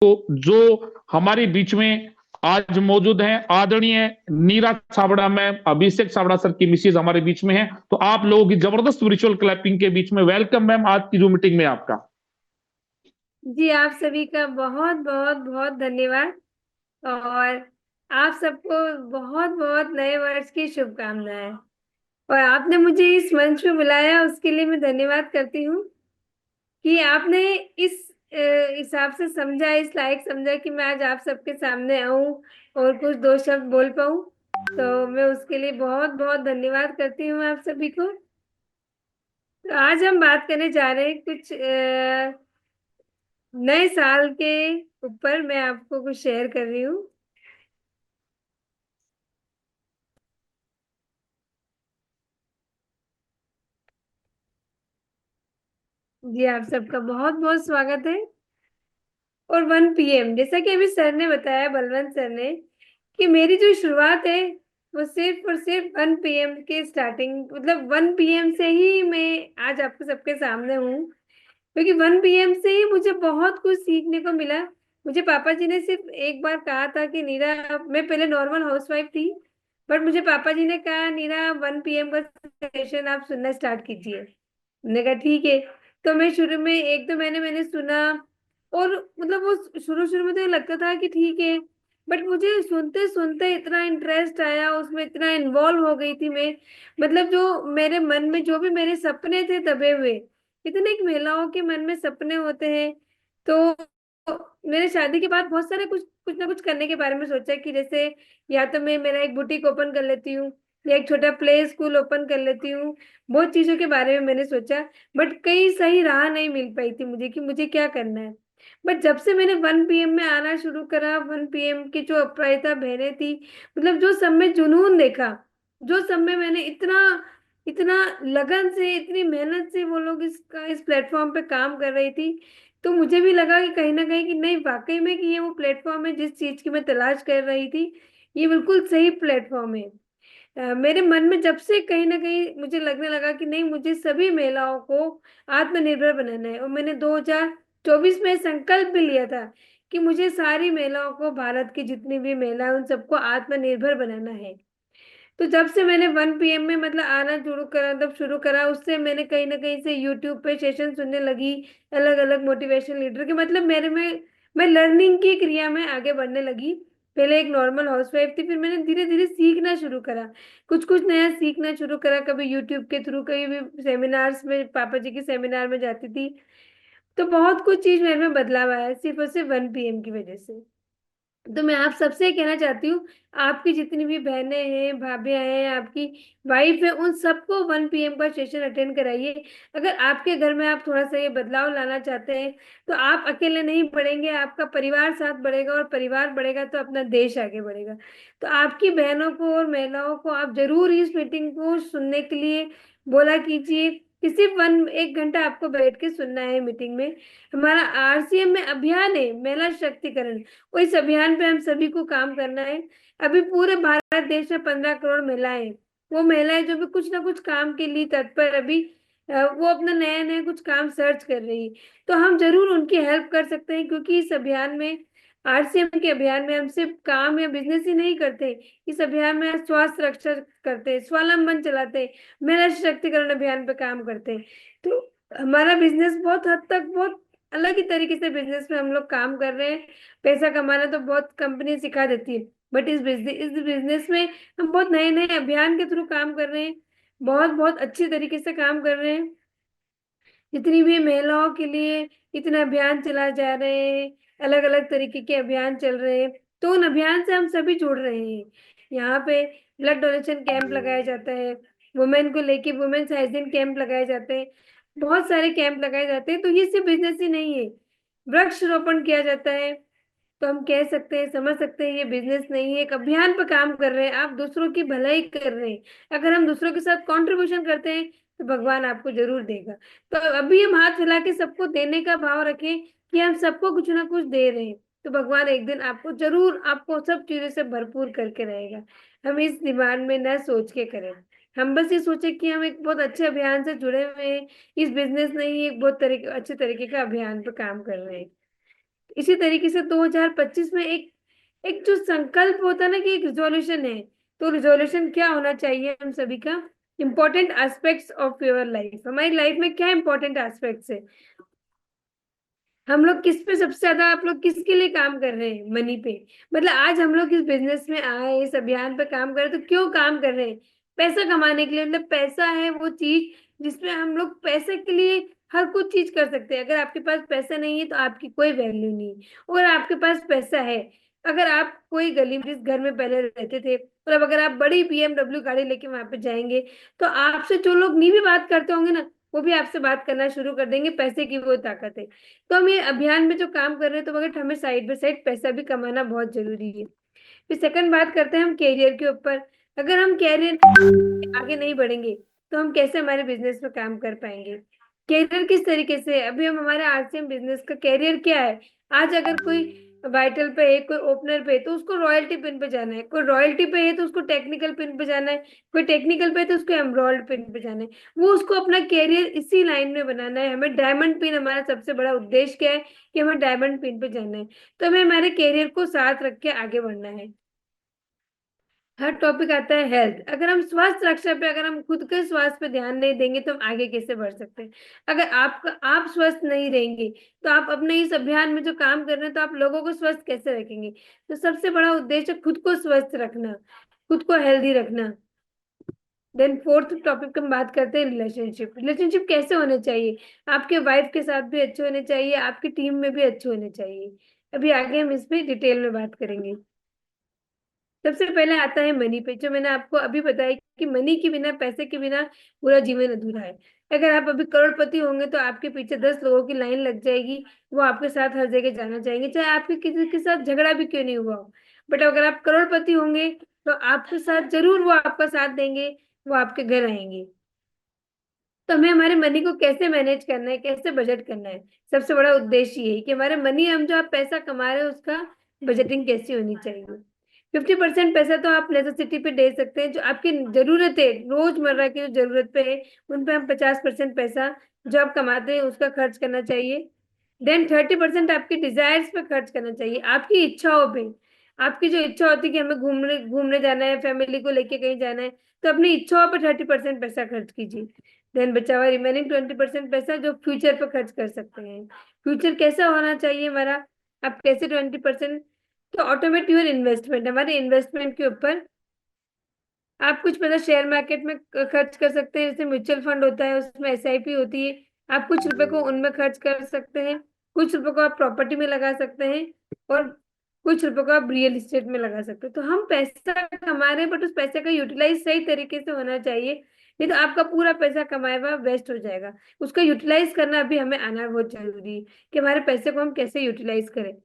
जो हमारे बीच में आज मौजूद हैं, आदरणीय नीरा छाबड़ा मैम, अभिषेक छाबड़ा सर की मिसेज हमारे बीच में है। तो आप लोगों की जबरदस्त वर्चुअल क्लैपिंग के बीच में वेलकम मैम आज की जो मीटिंग में आपका। जी, आप सभी का बहुत बहुत बहुत धन्यवाद। और आप सबको बहुत बहुत नए वर्ष की शुभकामनाएं। और आपने मुझे इस मंच पे बुलाया, उसके लिए मैं धन्यवाद करती हूँ कि आपने इस हिसाब से समझा, इस लायक समझा कि मैं आज आप सबके सामने आऊं और कुछ दो शब्द बोल पाऊं। तो मैं उसके लिए बहुत बहुत धन्यवाद करती हूँ आप सभी को। तो आज हम बात करने जा रहे हैं कुछ नए साल के ऊपर। मैं आपको कुछ शेयर कर रही हूँ। जी, आप सबका बहुत बहुत स्वागत है। और 1 PM, जैसा कि अभी सर ने बताया, बलवंत सर ने, कि मेरी जो शुरुआत है वो सिर्फ और सिर्फ 1 PM के स्टार्टिंग, मतलब 1 PM से ही मैं आज आपके सबके सामने हूँ। क्योंकि 1 PM से ही मुझे बहुत कुछ सीखने को मिला। मुझे पापा जी ने सिर्फ एक बार कहा था कि नीरा, मैं पहले नॉर्मल हाउसवाइफ थी, बट मुझे पापा जी ने कहा नीरा 1 PM का सेशन आप सुनना स्टार्ट कीजिए। मैंने कहा ठीक है। तो मैं शुरू में 1-2 महीने मैंने सुना। और मतलब वो शुरू शुरू में तो ये लगता था कि ठीक है, बट मुझे सुनते सुनते इतना इंटरेस्ट आया उसमें, इतना इन्वॉल्व हो गई थी मैं। मतलब जो मेरे मन में जो भी मेरे सपने थे दबे हुए, इतने एक महिलाओं के मन में सपने होते हैं। तो मैंने शादी के बाद बहुत सारे कुछ कुछ ना कुछ करने के बारे में सोचा कि जैसे या तो मैं मेरा एक बुटीक ओपन कर लेती हूँ, या एक छोटा प्ले स्कूल ओपन कर लेती हूँ। बहुत चीजों के बारे में मैंने सोचा, बट कहीं सही राह नहीं मिल पाई थी मुझे कि मुझे क्या करना है। बट जब से मैंने 1 PM में आना शुरू करा, 1 PM की जो अपराजिता बहनें थी, मतलब जो सब में जुनून देखा, जो सब में मैंने इतना इतना लगन से, इतनी मेहनत से वो लोग इस प्लेटफॉर्म पे काम कर रही थी। तो मुझे भी लगा कि कहीं ना कहीं कि नहीं, वाकई में कि ये वो प्लेटफॉर्म है जिस चीज की मैं तलाश कर रही थी। ये बिल्कुल सही प्लेटफॉर्म है। मेरे मन में जब से कहीं ना कहीं मुझे लगने लगा कि नहीं, मुझे सभी महिलाओं को आत्मनिर्भर बनाना है। और मैंने 2024 में संकल्प भी लिया था कि मुझे सारी महिलाओं को, भारत की जितनी भी महिलाएं, उन सबको आत्मनिर्भर बनाना है। तो जब से मैंने 1 PM में मतलब आना शुरू करा, उससे मैंने कहीं ना कहीं से यूट्यूब पे सेशन सुनने लगी, अलग अलग मोटिवेशन लीडर के। मतलब मेरे में मैं लर्निंग की क्रिया में आगे बढ़ने लगी। पहले एक नॉर्मल हाउसवाइफ थी, फिर मैंने धीरे धीरे सीखना शुरू करा, कुछ कुछ नया सीखना शुरू करा। कभी यूट्यूब के थ्रू, कभी भी सेमिनार्स में, पापा जी के सेमिनार में जाती थी। तो बहुत कुछ चीज मेरे में बदलाव आया सिर्फ और सिर्फ 1 PM की वजह से। तो मैं आप सबसे कहना चाहती हूँ, आपकी जितनी भी बहनें हैं, भाभियां हैं, आपकी वाइफ है, उन सबको 1 PM का सेशन अटेंड कराइए। अगर आपके घर में आप थोड़ा सा ये बदलाव लाना चाहते हैं, तो आप अकेले नहीं बढ़ेंगे, आपका परिवार साथ बढ़ेगा, और परिवार बढ़ेगा तो अपना देश आगे बढ़ेगा। तो आपकी बहनों को और महिलाओं को आप जरूर इस मीटिंग को सुनने के लिए बोला कीजिए कि सिर्फ 1 घंटा आपको बैठ के सुनना है मीटिंग में। हमारा RCM में अभियान है महिला शक्तिकरण, और इस अभियान पे हम सभी को काम करना है। अभी पूरे भारत देश में 15 करोड़ महिलाएं हैं। वो महिलाएं जो भी कुछ ना कुछ काम के लिए तत्पर, अभी वो अपना नया नया कुछ काम सर्च कर रही है। तो हम जरूर उनकी हेल्प कर सकते हैं, क्योंकि इस अभियान में, RCM के अभियान में, हम सिर्फ काम या बिजनेस ही नहीं करते। इस अभियान में हम स्वास्थ्य रक्षा करते हैं, स्वावलंबन चलाते हैं, महिला सशक्तिकरण अभियान पे काम करते हैं। तो हमारा बिजनेस बहुत हद तक, बहुत अलग ही तरीके से बिजनेस में हम लोग काम कर रहे हैं। पैसा कमाना तो बहुत कंपनी सिखा देती है, बट इस बिजनेस में हम बहुत नए नए अभियान के थ्रू काम कर रहे हैं, बहुत बहुत अच्छी तरीके से काम कर रहे हैं। जितनी भी महिलाओं के लिए इतने अभियान चलाए जा रहे हैं, अलग अलग तरीके के अभियान चल रहे हैं, तो उन अभियान से हम सभी जुड़ रहे हैं। यहाँ पे ब्लड डोनेशन कैंप लगाया जाता है, वुमेन को लेके वुमेन्स हाइजीन कैंप लगाए जाते हैं, बहुत सारे कैंप लगाए जाते हैं। तो ये सिर्फ बिजनेस ही नहीं है, वृक्षारोपण किया जाता है। तो हम कह सकते हैं, समझ सकते हैं, ये बिजनेस नहीं है, एक अभियान पर काम कर रहे हैं, आप दूसरों की भलाई कर रहे हैं। अगर हम दूसरों के साथ कंट्रीब्यूशन करते हैं, तो भगवान आपको जरूर देगा। तो अभी हम हाथ फैला के सबको देने का भाव रखें कि हम सबको कुछ ना कुछ दे रहे हैं, तो भगवान एक दिन आपको जरूर, आपको सब चीजों से भरपूर करके रहेगा। हम इस डिमांड में न सोच के करें, हम बस ये सोचे कि हम एक बहुत अच्छे अभियान से जुड़े हुए हैं, इस बिजनेस नहीं, एक बहुत अच्छे तरीके का अभियान पर काम कर रहे हैं। इसी तरीके से 2025 में एक एक जो संकल्प होता है ना कि एक रिजोल्यूशन है, तो रिजोल्यूशन क्या होना चाहिए हम सभी का? Important aspects of your life, हमारी लाइफ में क्या इंपॉर्टेंट एस्पेक्ट्स है, हम लोग किस पे सबसे ज्यादा, आप लोग किसके लिए काम कर रहे हैं? मनी पे। मतलब आज हम लोग इस बिजनेस में आए, इस अभियान पे काम कर रहे हैं, तो क्यों काम कर रहे हैं? पैसा कमाने के लिए। मतलब पैसा है वो चीज जिसमें हम लोग पैसे के लिए हर कुछ चीज कर सकते हैं। अगर आपके पास पैसा नहीं है तो आपकी कोई वैल्यू नहीं है। और आपके पास पैसा है, अगर आप कोई गली में जिस घर में पहले रहते थे, और अब अगर आप बड़ी BMW गाड़ी लेके वहां पे जाएंगे, तो आपसे जो लोग नहीं भी बात करते होंगे ना, वो भी आपसे बात करना शुरू कर देंगे। पैसे की वो ताकत है। तो हम ये अभियान में जो काम कर रहे हैं, तो मगर हमें साइड बाय साइड पैसा भी कमाना बहुत जरूरी है। फिर सेकंड बात करते हैं हम कैरियर के ऊपर। अगर हम कैरियर आगे नहीं बढ़ेंगे तो हम कैसे हमारे बिजनेस में काम कर पाएंगे? कैरियर किस तरीके से, अभी हम हमारे RCM बिजनेस का कैरियर क्या है? आज अगर कोई वाइटल पे है, कोई ओपनर पे है, तो उसको रॉयल्टी पिन पे जाना है। कोई रॉयल्टी पे है तो उसको टेक्निकल पिन पे जाना है। कोई टेक्निकल पे है तो उसको एमरॉल्ड पिन पे जाना है। वो उसको अपना कैरियर इसी लाइन में बनाना है। हमें डायमंड पिन, हमारा सबसे बड़ा उद्देश्य क्या है कि हमें डायमंड पिन पे जाना है। तो हमें हमारे कैरियर को साथ रख के आगे बढ़ना है। हर टॉपिक आता है हेल्थ। अगर हम स्वास्थ्य रक्षा पे, अगर हम खुद के स्वास्थ्य पे ध्यान नहीं देंगे तो हम आगे कैसे बढ़ सकते हैं? अगर आप स्वस्थ नहीं रहेंगे तो आप अपने इस अभियान में जो काम कर रहे हैं, तो आप लोगों को स्वस्थ कैसे रखेंगे? तो सबसे बड़ा उद्देश्य है खुद को स्वस्थ रखना, खुद को हेल्दी रखना। देन फोर्थ टॉपिक हम बात करते हैं रिलेशनशिप। रिलेशनशिप कैसे होने चाहिए? आपके वाइफ के साथ भी अच्छे होने चाहिए, आपकी टीम में भी अच्छे होने चाहिए। अभी आगे हम इस पे डिटेल में बात करेंगे। सबसे पहले आता है मनी पे, जो मैंने आपको अभी बताया कि मनी के बिना, पैसे के बिना पूरा जीवन अधूरा है। अगर आप अभी करोड़पति होंगे तो आपके पीछे 10 लोगों की लाइन लग जाएगी, वो आपके साथ हर जगह जाना चाहेंगे, चाहे आपके किसी के साथ झगड़ा भी क्यों नहीं हुआ हो। बट अगर आप करोड़पति होंगे तो आपके साथ जरूर वो आपका साथ देंगे, वो आपके घर आएंगे। तो हमें हमारे मनी को कैसे मैनेज करना है, कैसे बजट करना है, सबसे बड़ा उद्देश्य ये है कि हमारे मनी, हम जो आप पैसा कमा रहे हो उसका बजटिंग कैसी होनी चाहिए। 50% पैसा तो आप नेसेसिटी पे दे सकते हैं, जो आपकी जरूरत है, रोजमर्रा की जो जरूरत पे है, उन पे हम 50% पैसा जो आप कमाते हैं उसका खर्च करना चाहिए। देन 30% आपकी डिजायर्स पे खर्च करना चाहिए, आपकी इच्छाओं पे। आपकी जो इच्छा होती है कि हमें घूमने घूमने जाना है, फैमिली को लेके कहीं जाना है, तो अपनी इच्छाओं पे 30% पैसा खर्च कीजिए। देन बचा हुआ रिमेनिंग 20% पैसा जो फ्यूचर पे खर्च कर सकते हैं। फ्यूचर कैसा होना चाहिए हमारा? आप कैसे 20%? तो ऑटोमेट योर इन्वेस्टमेंट, हमारे इन्वेस्टमेंट के ऊपर आप कुछ पैसा शेयर मार्केट में खर्च कर सकते हैं। जैसे म्यूचुअल फंड होता है, उसमें SIP होती है, आप कुछ रुपए को उनमें खर्च कर सकते हैं। कुछ रुपए को आप प्रॉपर्टी में लगा सकते हैं, और कुछ रुपए को आप रियल एस्टेट में लगा सकते हैं। तो हम पैसा कमा रहे हैं, बट उस पैसे का यूटिलाइज सही तरीके से होना चाहिए, नहीं तो आपका पूरा पैसा कमाया हुआ वेस्ट हो जाएगा। उसका यूटिलाइज करना भी हमें आना बहुत जरूरी है कि हमारे पैसे को हम कैसे यूटिलाइज करें।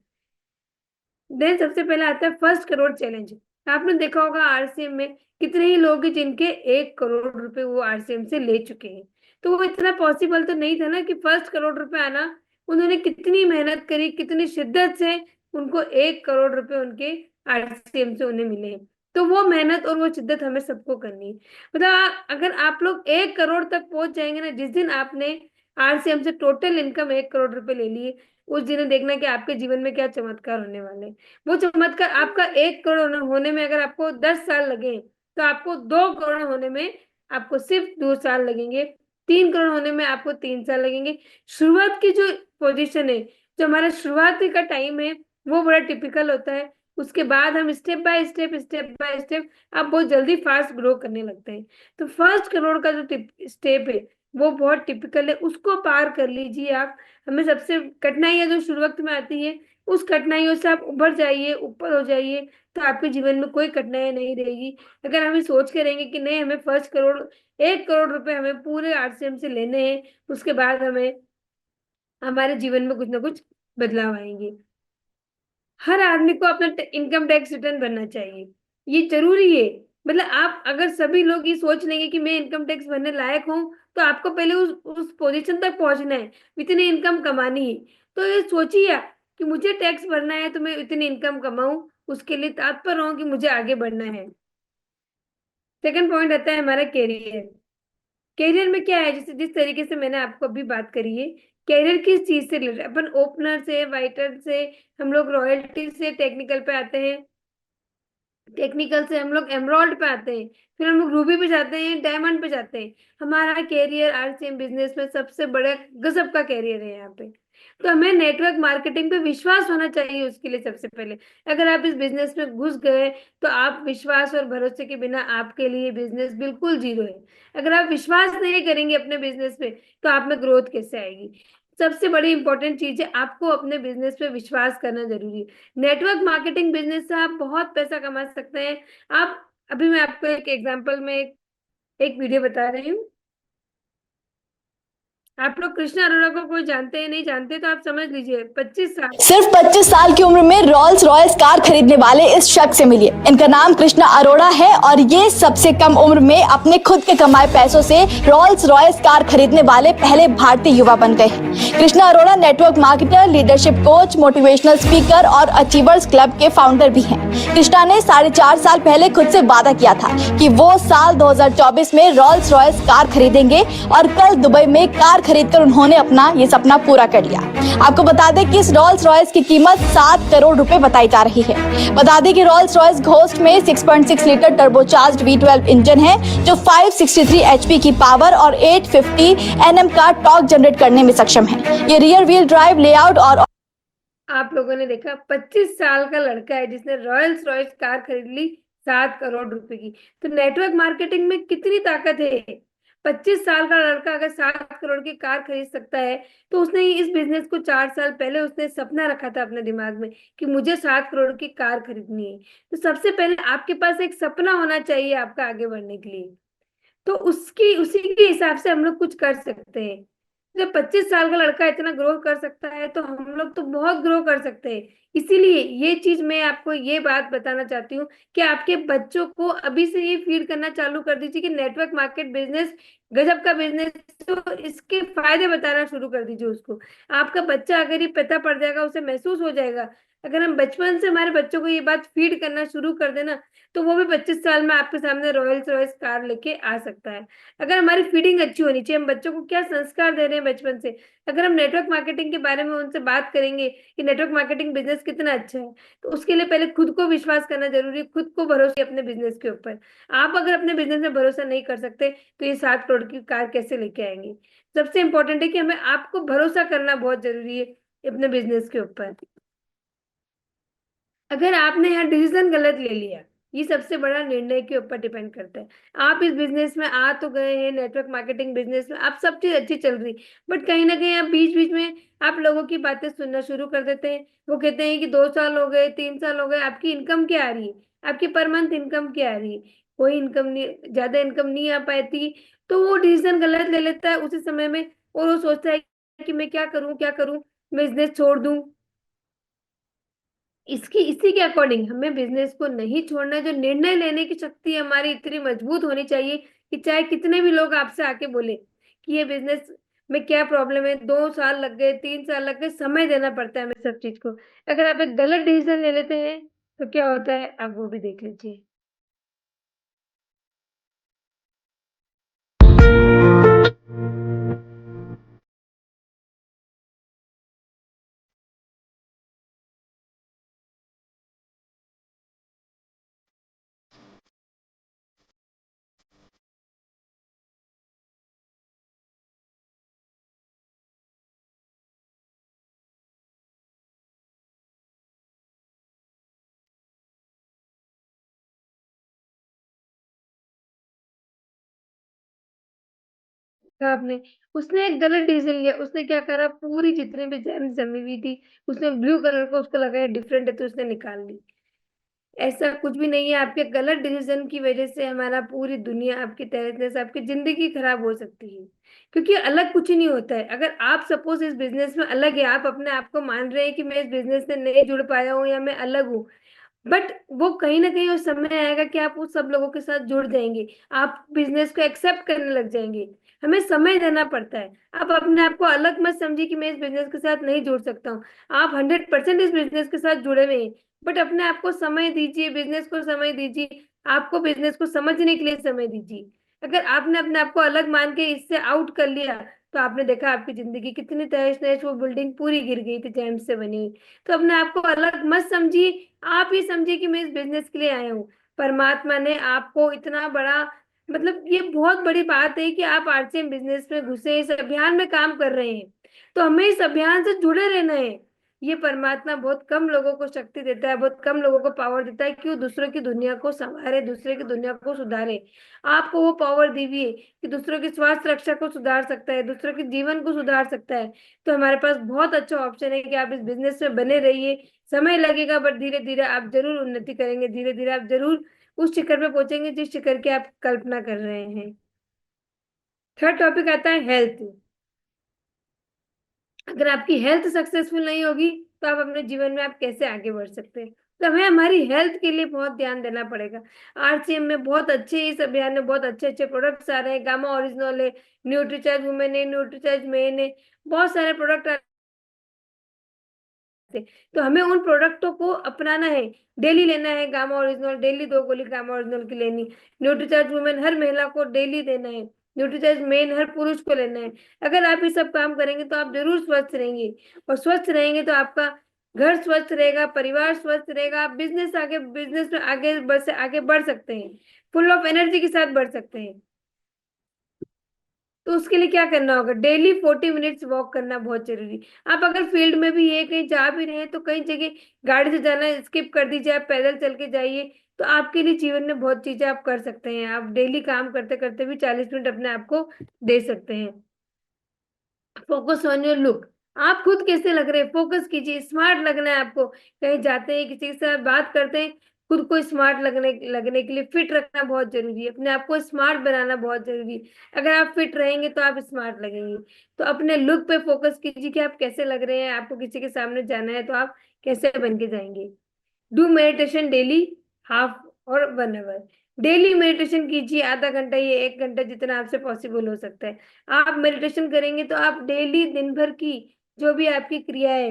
देन सबसे पहले आता है 1 करोड़ चैलेंज। आपने देखा होगा RCM में कितने ही लोग हैं जिनके 1 करोड़ रुपए वो RCM से ले चुके हैं। तो वो इतना पॉसिबल तो नहीं था ना कि 1 करोड़ रुपए आना। उन्होंने कितनी मेहनत करी, कितनी शिद्दत से उनको 1 करोड़ रुपए उनके RCM से उन्हें मिले हैं। तो वो मेहनत और वो शिद्दत हमें सबको करनी है। मतलब अगर आप लोग 1 करोड़ तक पहुंच जाएंगे ना, जिस दिन आपने RCM से टोटल इनकम 1 करोड़ रुपए ले लिए, उस दिन देखना कि आपके जीवन में क्या चमत्कार होने वाले हैं। वो चमत्कार आपका 1 करोड़ होने में अगर आपको 10 साल लगे, तो आपको 2 करोड़ होने में आपको सिर्फ 2 साल लगेंगे। 3 करोड़ होने में आपको 3 साल लगेंगे। शुरुआत की जो पोजीशन है, जो हमारा शुरुआती का टाइम है, वो बड़ा टिपिकल होता है। उसके बाद हम स्टेप बाय स्टेप आप बहुत जल्दी फास्ट ग्रो करने लगते हैं। तो 1 करोड़ का जो स्टेप है वो बहुत टिपिकल है, उसको पार कर लीजिए आप। हमें सबसे कठिनाइयां जो शुरुआत में आती है, उस कठिनाइयों से आप उभर जाइए, ऊपर हो जाइए, तो आपके जीवन में कोई कठिनाई नहीं रहेगी। अगर हम सोच के रहेंगे कि नहीं, हमें 1 करोड़, 1 करोड़ रुपए हमें पूरे RCM से लेने हैं, उसके बाद हमें हमारे जीवन में कुछ ना कुछ बदलाव आएंगे। हर आदमी को अपना इनकम टैक्स रिटर्न भरना चाहिए, ये जरूरी है। मतलब आप अगर सभी लोग ये सोच लेंगे कि मैं इनकम टैक्स भरने लायक हूँ, तो आपको पहले उस पोजीशन तक पहुंचना है, इतनी इनकम कमानी है। तो ये सोचिए आप कि मुझे टैक्स भरना है तो मैं इतनी इनकम कमाऊं, उसके लिए तत्पर हूं कि मुझे आगे बढ़ना है। सेकंड पॉइंट आता है हमारा कैरियर। कैरियर में क्या है, जैसे जिस तरीके से मैंने आपको अभी बात करी है कैरियर किस चीज से रिलेटेड, अपन ओपनर से, वाइटर से, हम लोग रॉयल्टी से टेक्निकल पे आते हैं, टेक्निकल से हम लोग एमरॉल्ड पे आते हैं, फिर हम लोग रूबी पे जाते हैं, डायमंड पे जाते हैं। हमारा कैरियर आरसीएम बिजनेस में सबसे बड़ा गजब का कैरियर है यहाँ पे। तो हमें नेटवर्क मार्केटिंग पे विश्वास होना चाहिए उसके लिए सबसे पहले। अगर आप इस बिजनेस में घुस गए तो आप विश्वास और भरोसे के बिना आपके लिए बिजनेस बिल्कुल जीरो है। अगर आप विश्वास नहीं करेंगे अपने बिजनेस पे तो आप में ग्रोथ कैसे आएगी। सबसे बड़ी इंपॉर्टेंट चीज है, आपको अपने बिजनेस पे विश्वास करना जरूरी है। नेटवर्क मार्केटिंग बिजनेस से आप बहुत पैसा कमा सकते हैं। आप, अभी मैं आपको एक एग्जांपल में एक वीडियो बता रही हूँ। आप लोग कृष्णा अरोड़ा को कोई जानते हैं, नहीं जानते तो आप समझ लीजिए, 25 साल। सिर्फ 25 साल की उम्र में रॉल्स रॉयस कार खरीदने वाले इस शख्स से मिलिए। इनका नाम कृष्णा अरोड़ा है और ये सबसे कम उम्र में अपने खुद के कमाए पैसों से रॉल्स रॉयस कार खरीदने वाले पहले भारतीय युवा बन गए। Krishna Arora network marketer, leadership coach, motivational speaker और अचीवर्स क्लब के फाउंडर भी हैं। कृष्णा ने 4.5 साल पहले खुद से वादा किया था कि वो साल 2024 में रॉल्स रॉयस कार खरीदेंगे और कल दुबई में कार खरीदकर उन्होंने अपना ये सपना पूरा कर लिया। आपको बता दें कि इस रॉल्स रॉयस की कीमत 7 करोड़ रुपए बताई जा रही है। बता दें कि रॉल्स रॉयस घोस्ट में 6.6 लीटर टर्बोचार्ज्ड V12 इंजन है जो 563 HP की पावर और 850 Nm का टॉर्क जनरेट करने में सक्षम है। ये रियर व्हील ड्राइव लेआउट और आप लोगों ने देखा, 25 साल का लड़का है जिसने रॉयल्स रॉयस कार खरीद ली 7 करोड़ रुपए की। तो नेटवर्क मार्केटिंग में कितनी ताकत है। 25 साल का लड़का अगर 7 करोड़ की कार खरीद सकता है तो उसने इस बिजनेस को 4 साल पहले उसने सपना रखा था अपने दिमाग में कि मुझे 7 करोड़ की कार खरीदनी है। तो सबसे पहले आपके पास एक सपना होना चाहिए आपका आगे बढ़ने के लिए। तो उसकी उसी के हिसाब से हम लोग कुछ कर सकते हैं। जब 25 साल का लड़का इतना ग्रो कर सकता है तो हम लोग तो बहुत ग्रो कर सकते हैं। इसीलिए ये चीज मैं आपको ये बात बताना चाहती हूँ कि आपके बच्चों को अभी से ये फीड करना चालू कर दीजिए कि नेटवर्क मार्केट बिजनेस गजब का बिजनेस, तो इसके फायदे बताना शुरू कर दीजिए उसको। आपका बच्चा अगर ये पता पड़ जाएगा, उसे महसूस हो जाएगा। अगर हम बचपन से हमारे बच्चों को ये बात फीड करना शुरू कर देना तो वो भी 25 साल में आपके सामने रॉयल्स रॉयस कार लेके आ सकता है। अगर हमारी फीडिंग अच्छी होनी चाहिए, हम बच्चों को क्या संस्कार दे रहे हैं बचपन से। अगर हम नेटवर्क मार्केटिंग के बारे में उनसे बात करेंगे कि नेटवर्क मार्केटिंग बिजनेस कितना अच्छा है, तो उसके लिए पहले खुद को विश्वास करना जरूरी है, खुद को भरोसा अपने बिजनेस के ऊपर। आप अगर अपने बिजनेस में भरोसा नहीं कर सकते तो ये 7 करोड़ की कार कैसे लेके आएंगे। सबसे इंपॉर्टेंट है कि हमें आपको भरोसा करना बहुत जरूरी है अपने बिजनेस के ऊपर। अगर आपने यहाँ डिसीजन गलत ले लिया, ये सबसे बड़ा निर्णय के ऊपर डिपेंड करता है। आप इस बिजनेस में आ तो गए हैं, नेटवर्क मार्केटिंग बिजनेस में आप सब चीज अच्छी चल रही, बट कहीं ना कहीं आप बीच बीच में आप लोगों की बातें सुनना शुरू कर देते हैं। वो कहते हैं कि 2 साल हो गए, 3 साल हो गए, आपकी इनकम क्या आ रही है, आपकी पर मंथ इनकम क्या आ रही है। कोई इनकम नहीं, ज्यादा इनकम नहीं आ पाती, तो वो डिसीजन गलत ले लेता है उसी समय में। और वो सोचता है कि मैं क्या करूं क्या करूं, मैं बिजनेस छोड़ दूं। इसकी इसी के अकॉर्डिंग हमें बिजनेस को नहीं छोड़ना है। जो निर्णय लेने की शक्ति हमारी इतनी मजबूत होनी चाहिए कि चाहे कितने भी लोग आपसे आके बोले कि ये बिजनेस में क्या प्रॉब्लम है, 2 साल लग गए, 3 साल लग गए, समय देना पड़ता है हमें सब चीज को। अगर आप एक गलत डिसीजन ले लेते हैं तो क्या होता है, आप वो भी देख लीजिए। कहा आपने, उसने एक गलत डिसीजन लिया। उसने क्या करा, पूरी जितने भी जेम्स जमी हुई थी उसने ब्लू कलर को उसको लगा डिफरेंट है तो उसने निकाल ली। ऐसा कुछ भी नहीं है। आपके गलत डिसीजन की वजह से हमारा पूरी दुनिया, आपकी टेरेसनेस, आपकी जिंदगी खराब हो सकती है। क्योंकि अलग कुछ नहीं होता है। अगर आप सपोज इस बिजनेस में अलग है, आप अपने आप को मान रहे हैं कि मैं इस बिजनेस से नहीं जुड़ पाया हूँ या मैं अलग हूँ, बट वो कहीं ना कहीं उस समय आएगा कि आप उस सब लोगों के साथ जुड़ जाएंगे, आप बिजनेस को एक्सेप्ट करने लग जाएंगे। हमें समय देना पड़ता है। आप अपने आप को अलग मत समझिए कि मैं इस बिजनेस के साथ नहीं जुड़ सकता हूँ। आप 100% इस बिजनेस के साथ जुड़े हुए हैं, बट अपने आप को समय दीजिए, बिजनेस को समय दीजिए, आपको बिजनेस को समझने के लिए समय दीजिए। अगर आपने अपने आप को अलग मान के इससे आउट कर लिया तो आपने देखा आपकी जिंदगी कितनी तहस नहस, वो बिल्डिंग पूरी गिर गई थी जेम्स से बनी हुई। तो अपने आप को अलग मत समझिए, आप ये समझिए कि मैं इस बिजनेस के लिए आया हूँ। परमात्मा ने आपको इतना बड़ा, मतलब ये बहुत बड़ी बात है कि आप आरसीएम बिजनेस में घुसे, इस अभियान में काम कर रहे हैं। तो हमें इस अभियान से जुड़े रहना है। ये परमात्मा बहुत कम लोगों को शक्ति देता है, बहुत कम लोगों को पावर देता है कि वो दूसरों की दुनिया को संवारे, दूसरे की दुनिया को सुधारे। आपको वो पावर दी हुई है कि दूसरों की स्वास्थ्य रक्षा को सुधार सकता है, दूसरों के जीवन को सुधार सकता है। तो हमारे पास बहुत अच्छा ऑप्शन है कि आप इस बिजनेस में बने रहिए। समय लगेगा बट धीरे धीरे आप जरूर उन्नति करेंगे, धीरे धीरे आप जरूर उस शिखर पे पहुंचेंगे जिस शिखर की आप कल्पना कर रहे हैं। थर्ड टॉपिक आता है हेल्थ। अगर आपकी हेल्थ सक्सेसफुल नहीं होगी तो आप अपने जीवन में आप कैसे आगे बढ़ सकते हैं। तो हमें हमारी हेल्थ के लिए बहुत ध्यान देना पड़ेगा। आरसीएम में बहुत अच्छे, इस अभियान में बहुत अच्छे अच्छे प्रोडक्ट्स आ रहे हैं। गामा ओरिजिनल है, न्यूट्रीचार्ज वुमेन है, न्यूट्रीचार्ज मेन है, बहुत सारे प्रोडक्ट से। तो हमें उन प्रोडक्टों को अपनाना है, डेली लेना है। गामा ओरिजिनल डेली 2 गोली गामा ओरिजिनल की लेनी। न्यूट्रीचार्ज वुमेन हर महिला को डेली देना है। न्यूट्रीचार्ज मेन हर पुरुष को लेना है। अगर आप ये सब काम करेंगे तो आप जरूर स्वस्थ रहेंगे, और स्वस्थ रहेंगे तो आपका घर स्वस्थ रहेगा, परिवार स्वस्थ रहेगा, आप बिजनेस में आगे बढ़ सकते हैं, फुल ऑफ एनर्जी के साथ बढ़ सकते हैं। तो उसके लिए क्या करना होगा, डेली 40 मिनट्स वॉक करना बहुत जरूरी। आप अगर फील्ड में भी है, कहीं जा भी रहे हैं, तो कई जगह गाड़ी से जाना स्किप कर दीजिए, आप पैदल चल के जाइए। तो आपके लिए जीवन में बहुत चीजें आप कर सकते हैं। आप डेली काम करते करते भी 40 मिनट अपने आप को दे सकते हैं। Focus on your look. आप खुद कैसे लग रहे हैं, फोकस कीजिए। स्मार्ट लगना है आपको, कहीं जाते हैं, किसी के साथ बात करते हैं, खुद को स्मार्ट लगने के लिए फिट रखना बहुत जरूरी है। अपने आप को स्मार्ट बनाना बहुत जरूरी है। अगर आप फिट रहेंगे तो आप स्मार्ट लगेंगे। तो अपने लुक पे फोकस कीजिए कि आप कैसे लग रहे हैं। आपको किसी के सामने जाना है तो आप कैसे बन के जाएंगे। डू मेडिटेशन डेली, हाफ और 1 आवर। डेली मेडिटेशन कीजिए, आधा घंटा या 1 घंटा, जितना आपसे पॉसिबल हो सकता है। आप मेडिटेशन करेंगे तो आप डेली दिन भर की जो भी आपकी क्रिया है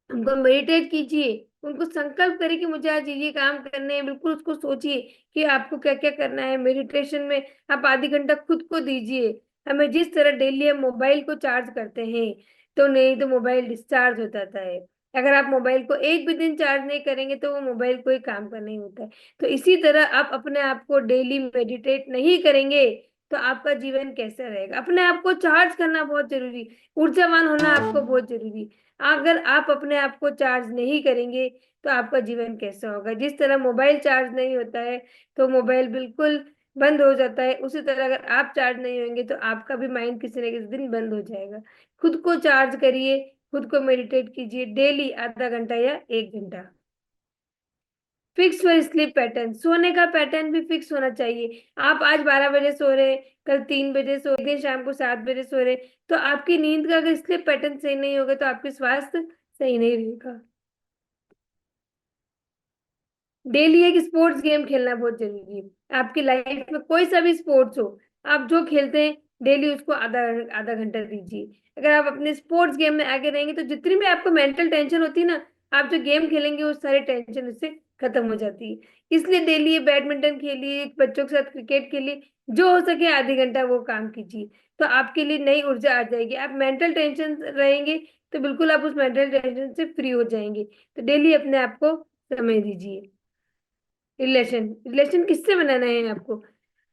उनको मेडिटेट कीजिए। उनको संकल्प करें कि मुझे आज ये काम करने हैं। बिल्कुल उसको सोचिए कि आपको क्या क्या करना है। मेडिटेशन में आप आधी घंटा खुद को दीजिए। हमें जिस तरह डेली हम मोबाइल को चार्ज करते हैं, तो नहीं तो मोबाइल डिस्चार्ज हो जाता है। अगर आप मोबाइल को एक भी दिन चार्ज नहीं करेंगे तो वो मोबाइल कोई काम का नहीं होता है। तो इसी तरह आप अपने आप को डेली मेडिटेट नहीं करेंगे तो आपका जीवन कैसे रहेगा। अपने आप को चार्ज करना बहुत जरूरी, ऊर्जावान होना आपको बहुत जरूरी। अगर आप अपने आप को चार्ज नहीं करेंगे तो आपका जीवन कैसा होगा। जिस तरह मोबाइल चार्ज नहीं होता है तो मोबाइल बिल्कुल बंद हो जाता है, उसी तरह अगर आप चार्ज नहीं होंगे तो आपका भी माइंड किसी न किसी दिन बंद हो जाएगा। खुद को चार्ज करिए, खुद को मेडिटेट कीजिए डेली आधा घंटा या 1 घंटा। फिक्स फॉर स्लीप पैटर्न, सोने का पैटर्न भी फिक्स होना चाहिए। आप आज 12 बजे सो रहे, कल 3 बजे सो रहे, शाम को 7 बजे सो रहे, तो आपकी नींद का अगर स्लीप पैटर्न सही नहीं होगा तो आपके स्वास्थ्य सही नहीं रहेगा। डेली एक स्पोर्ट्स गेम खेलना बहुत जरूरी है। आपकी लाइफ में कोई सा भी स्पोर्ट्स हो, आप जो खेलते हैं डेली उसको आधा आधा घंटा दीजिए। अगर आप अपने स्पोर्ट्स गेम में आगे रहेंगे तो जितनी भी आपको मेंटल टेंशन होती है ना, आप जो गेम खेलेंगे वो सारी टेंशन उससे खत्म हो जाती है। इसलिए डेली बैडमिंटन खेलिए, बच्चों के साथ क्रिकेट खेलिए, जो हो सके आधी घंटा वो काम कीजिए। तो आपके लिए नई ऊर्जा आ जाएगी। आप मेंटल टेंशन रहेंगे तो बिल्कुल आप उस मेंटल टेंशन से फ्री हो जाएंगे। तो डेली अपने आप को समय दीजिए। रिलेशन, रिलेशन किससे बनाना है आपको,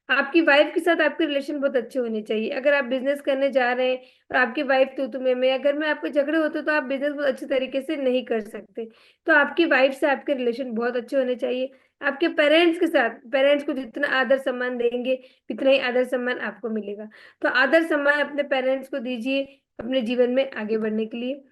आपकी वाइफ के साथ आपके रिलेशन बहुत अच्छे होने चाहिए। अगर आप बिजनेस करने जा रहे हैं और आपकी वाइफ तू तुम्हें में, अगर में आपके झगड़े होते तो आप बिजनेस बहुत अच्छे तरीके से नहीं कर सकते। तो आपकी वाइफ से आपके रिलेशन बहुत अच्छे होने चाहिए। आपके पेरेंट्स के साथ, पेरेंट्स को जितना आदर सम्मान देंगे उतना ही आदर सम्मान आपको मिलेगा। तो आदर सम्मान अपने पेरेंट्स को दीजिए अपने जीवन में आगे बढ़ने के लिए।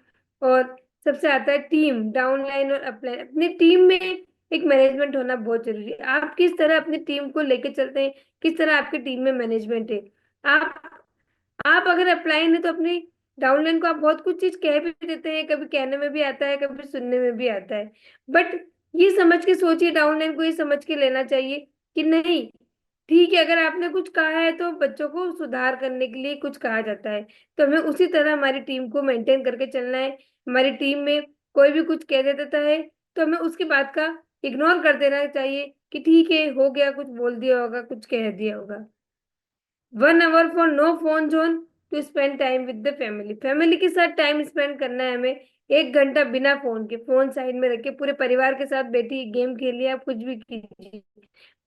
और सबसे आता है टीम, डाउनलाइन और अपलाइन। अपनी टीम में एक मैनेजमेंट होना बहुत जरूरी है। आप किस तरह अपनी टीम को लेके चलते हैं, किस तरह आपकी टीम में मैनेजमेंट है। आप आप अगर अपलाइन है तो अपनी डाउनलाइन को आप बहुत कुछ चीज कह भी देते हैं, कभी कहने में भी आता है, कभी सुनने में भी आता है। बट ये समझ के सोचिए, डाउनलाइन को ये समझ के लेना चाहिए कि नहीं, ठीक है, अगर आपने कुछ कहा है तो बच्चों को सुधार करने के लिए कुछ कहा जाता है। तो हमें उसी तरह हमारी टीम को मेंटेन करके चलना है। हमारी टीम में कोई भी कुछ कह देता है तो हमें उसकी बात का इग्नोर कर देना चाहिए कि ठीक है, हो गया, कुछ बोल दिया होगा, कुछ कह दिया होगा। 1 hour for no phone zone to spend time with the family. Family के साथ टाइम स्पेंड करना है हमें। 1 घंटा बिना फोन के, फोन साइड में रख के पूरे परिवार के साथ बैठी, गेम खेलिए, आप कुछ भी कीजिए,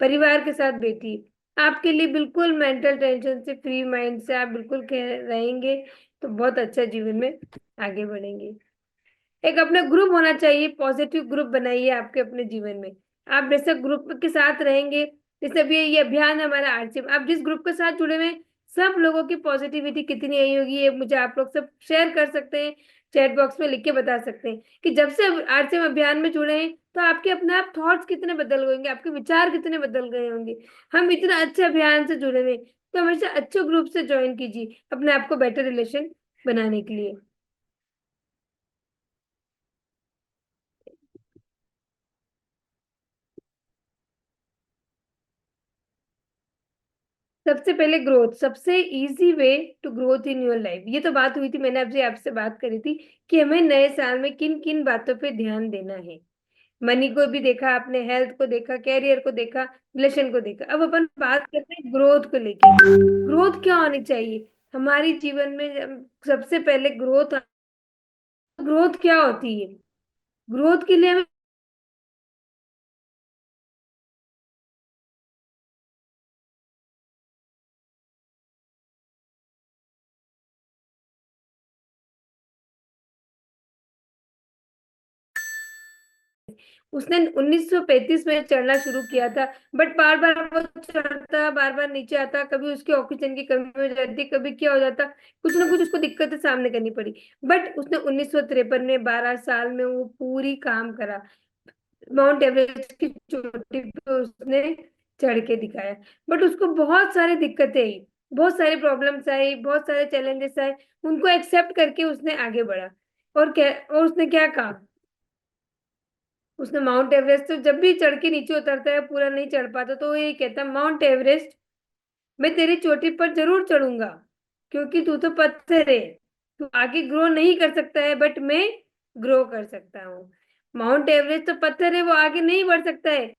परिवार के साथ बैठी। आपके लिए बिल्कुल मेंटल टेंशन से फ्री माइंड से आप बिल्कुल रहेंगे तो बहुत अच्छा जीवन में आगे बढ़ेंगे। एक अपना ग्रुप होना चाहिए, पॉजिटिव ग्रुप बनाइए आपके अपने जीवन में। आप जैसे ग्रुप के साथ रहेंगे, जैसे अभी ये अभियान है हमारा आरसीएम, आप जिस ग्रुप के साथ जुड़े हुए हैं, सब लोगों की पॉजिटिविटी कितनी आई होगी ये मुझे आप लोग सब शेयर कर सकते हैं, चैट बॉक्स में लिख के बता सकते हैं कि जब से आरसीएम अभियान में जुड़े हैं तो आपके अपने आप थॉट्स कितने बदल गए होंगे, आपके विचार कितने बदल गए होंगे। हम इतना अच्छे अभियान से जुड़े हुए हैं, तो हमेशा अच्छे ग्रुप से ज्वाइन कीजिए अपने आप को बेटर रिलेशन बनाने के लिए। सबसे पहले ग्रोथ, सबसे easy way to growth in your life, ये तो बात हुई थी, मैंने आपसे बात करी थी कि हमें नए साल में किन किन बातों पे ध्यान देना है। मनी को भी देखा आपने, हेल्थ को देखा, कैरियर को देखा, रिलेशन को देखा। अब अपन बात करते हैं ग्रोथ को लेके। ग्रोथ क्या होनी चाहिए हमारी जीवन में? सबसे पहले ग्रोथ, ग्रोथ क्या होती है? ग्रोथ के लिए हमें उसने 1935 में चढ़ना शुरू किया था, बट बार बार वो चढ़ता, बार बार नीचे आता, कभी उसकी ऑक्सीजन की कमी हो जाती, कभी क्या हो जाता, कुछ ना कुछ उसको दिक्कतें सामने करनी पड़ी। बट उसने 1953 में 12 साल में वो पूरी काम करा, माउंट एवरेस्ट की चोटी पे उसने चढ़ के दिखाया। बट उसको बहुत सारी दिक्कतें आई, बहुत सारी प्रॉब्लम्स आई, बहुत सारे चैलेंजेस आए, उनको एक्सेप्ट करके उसने आगे बढ़ा। और उसने क्या कहा, उसने माउंट एवरेस्ट तो जब भी चढ़ के नीचे उतरता है पूरा नहीं चढ़ पाता तो वो ये कहता, माउंट एवरेस्ट मैं तेरी चोटी पर जरूर चढ़ूंगा, क्योंकि तू तो पत्थर है, तू आगे ग्रो नहीं कर सकता है, बट मैं ग्रो कर सकता हूँ। माउंट एवरेस्ट तो पत्थर है, वो आगे नहीं बढ़ सकता है,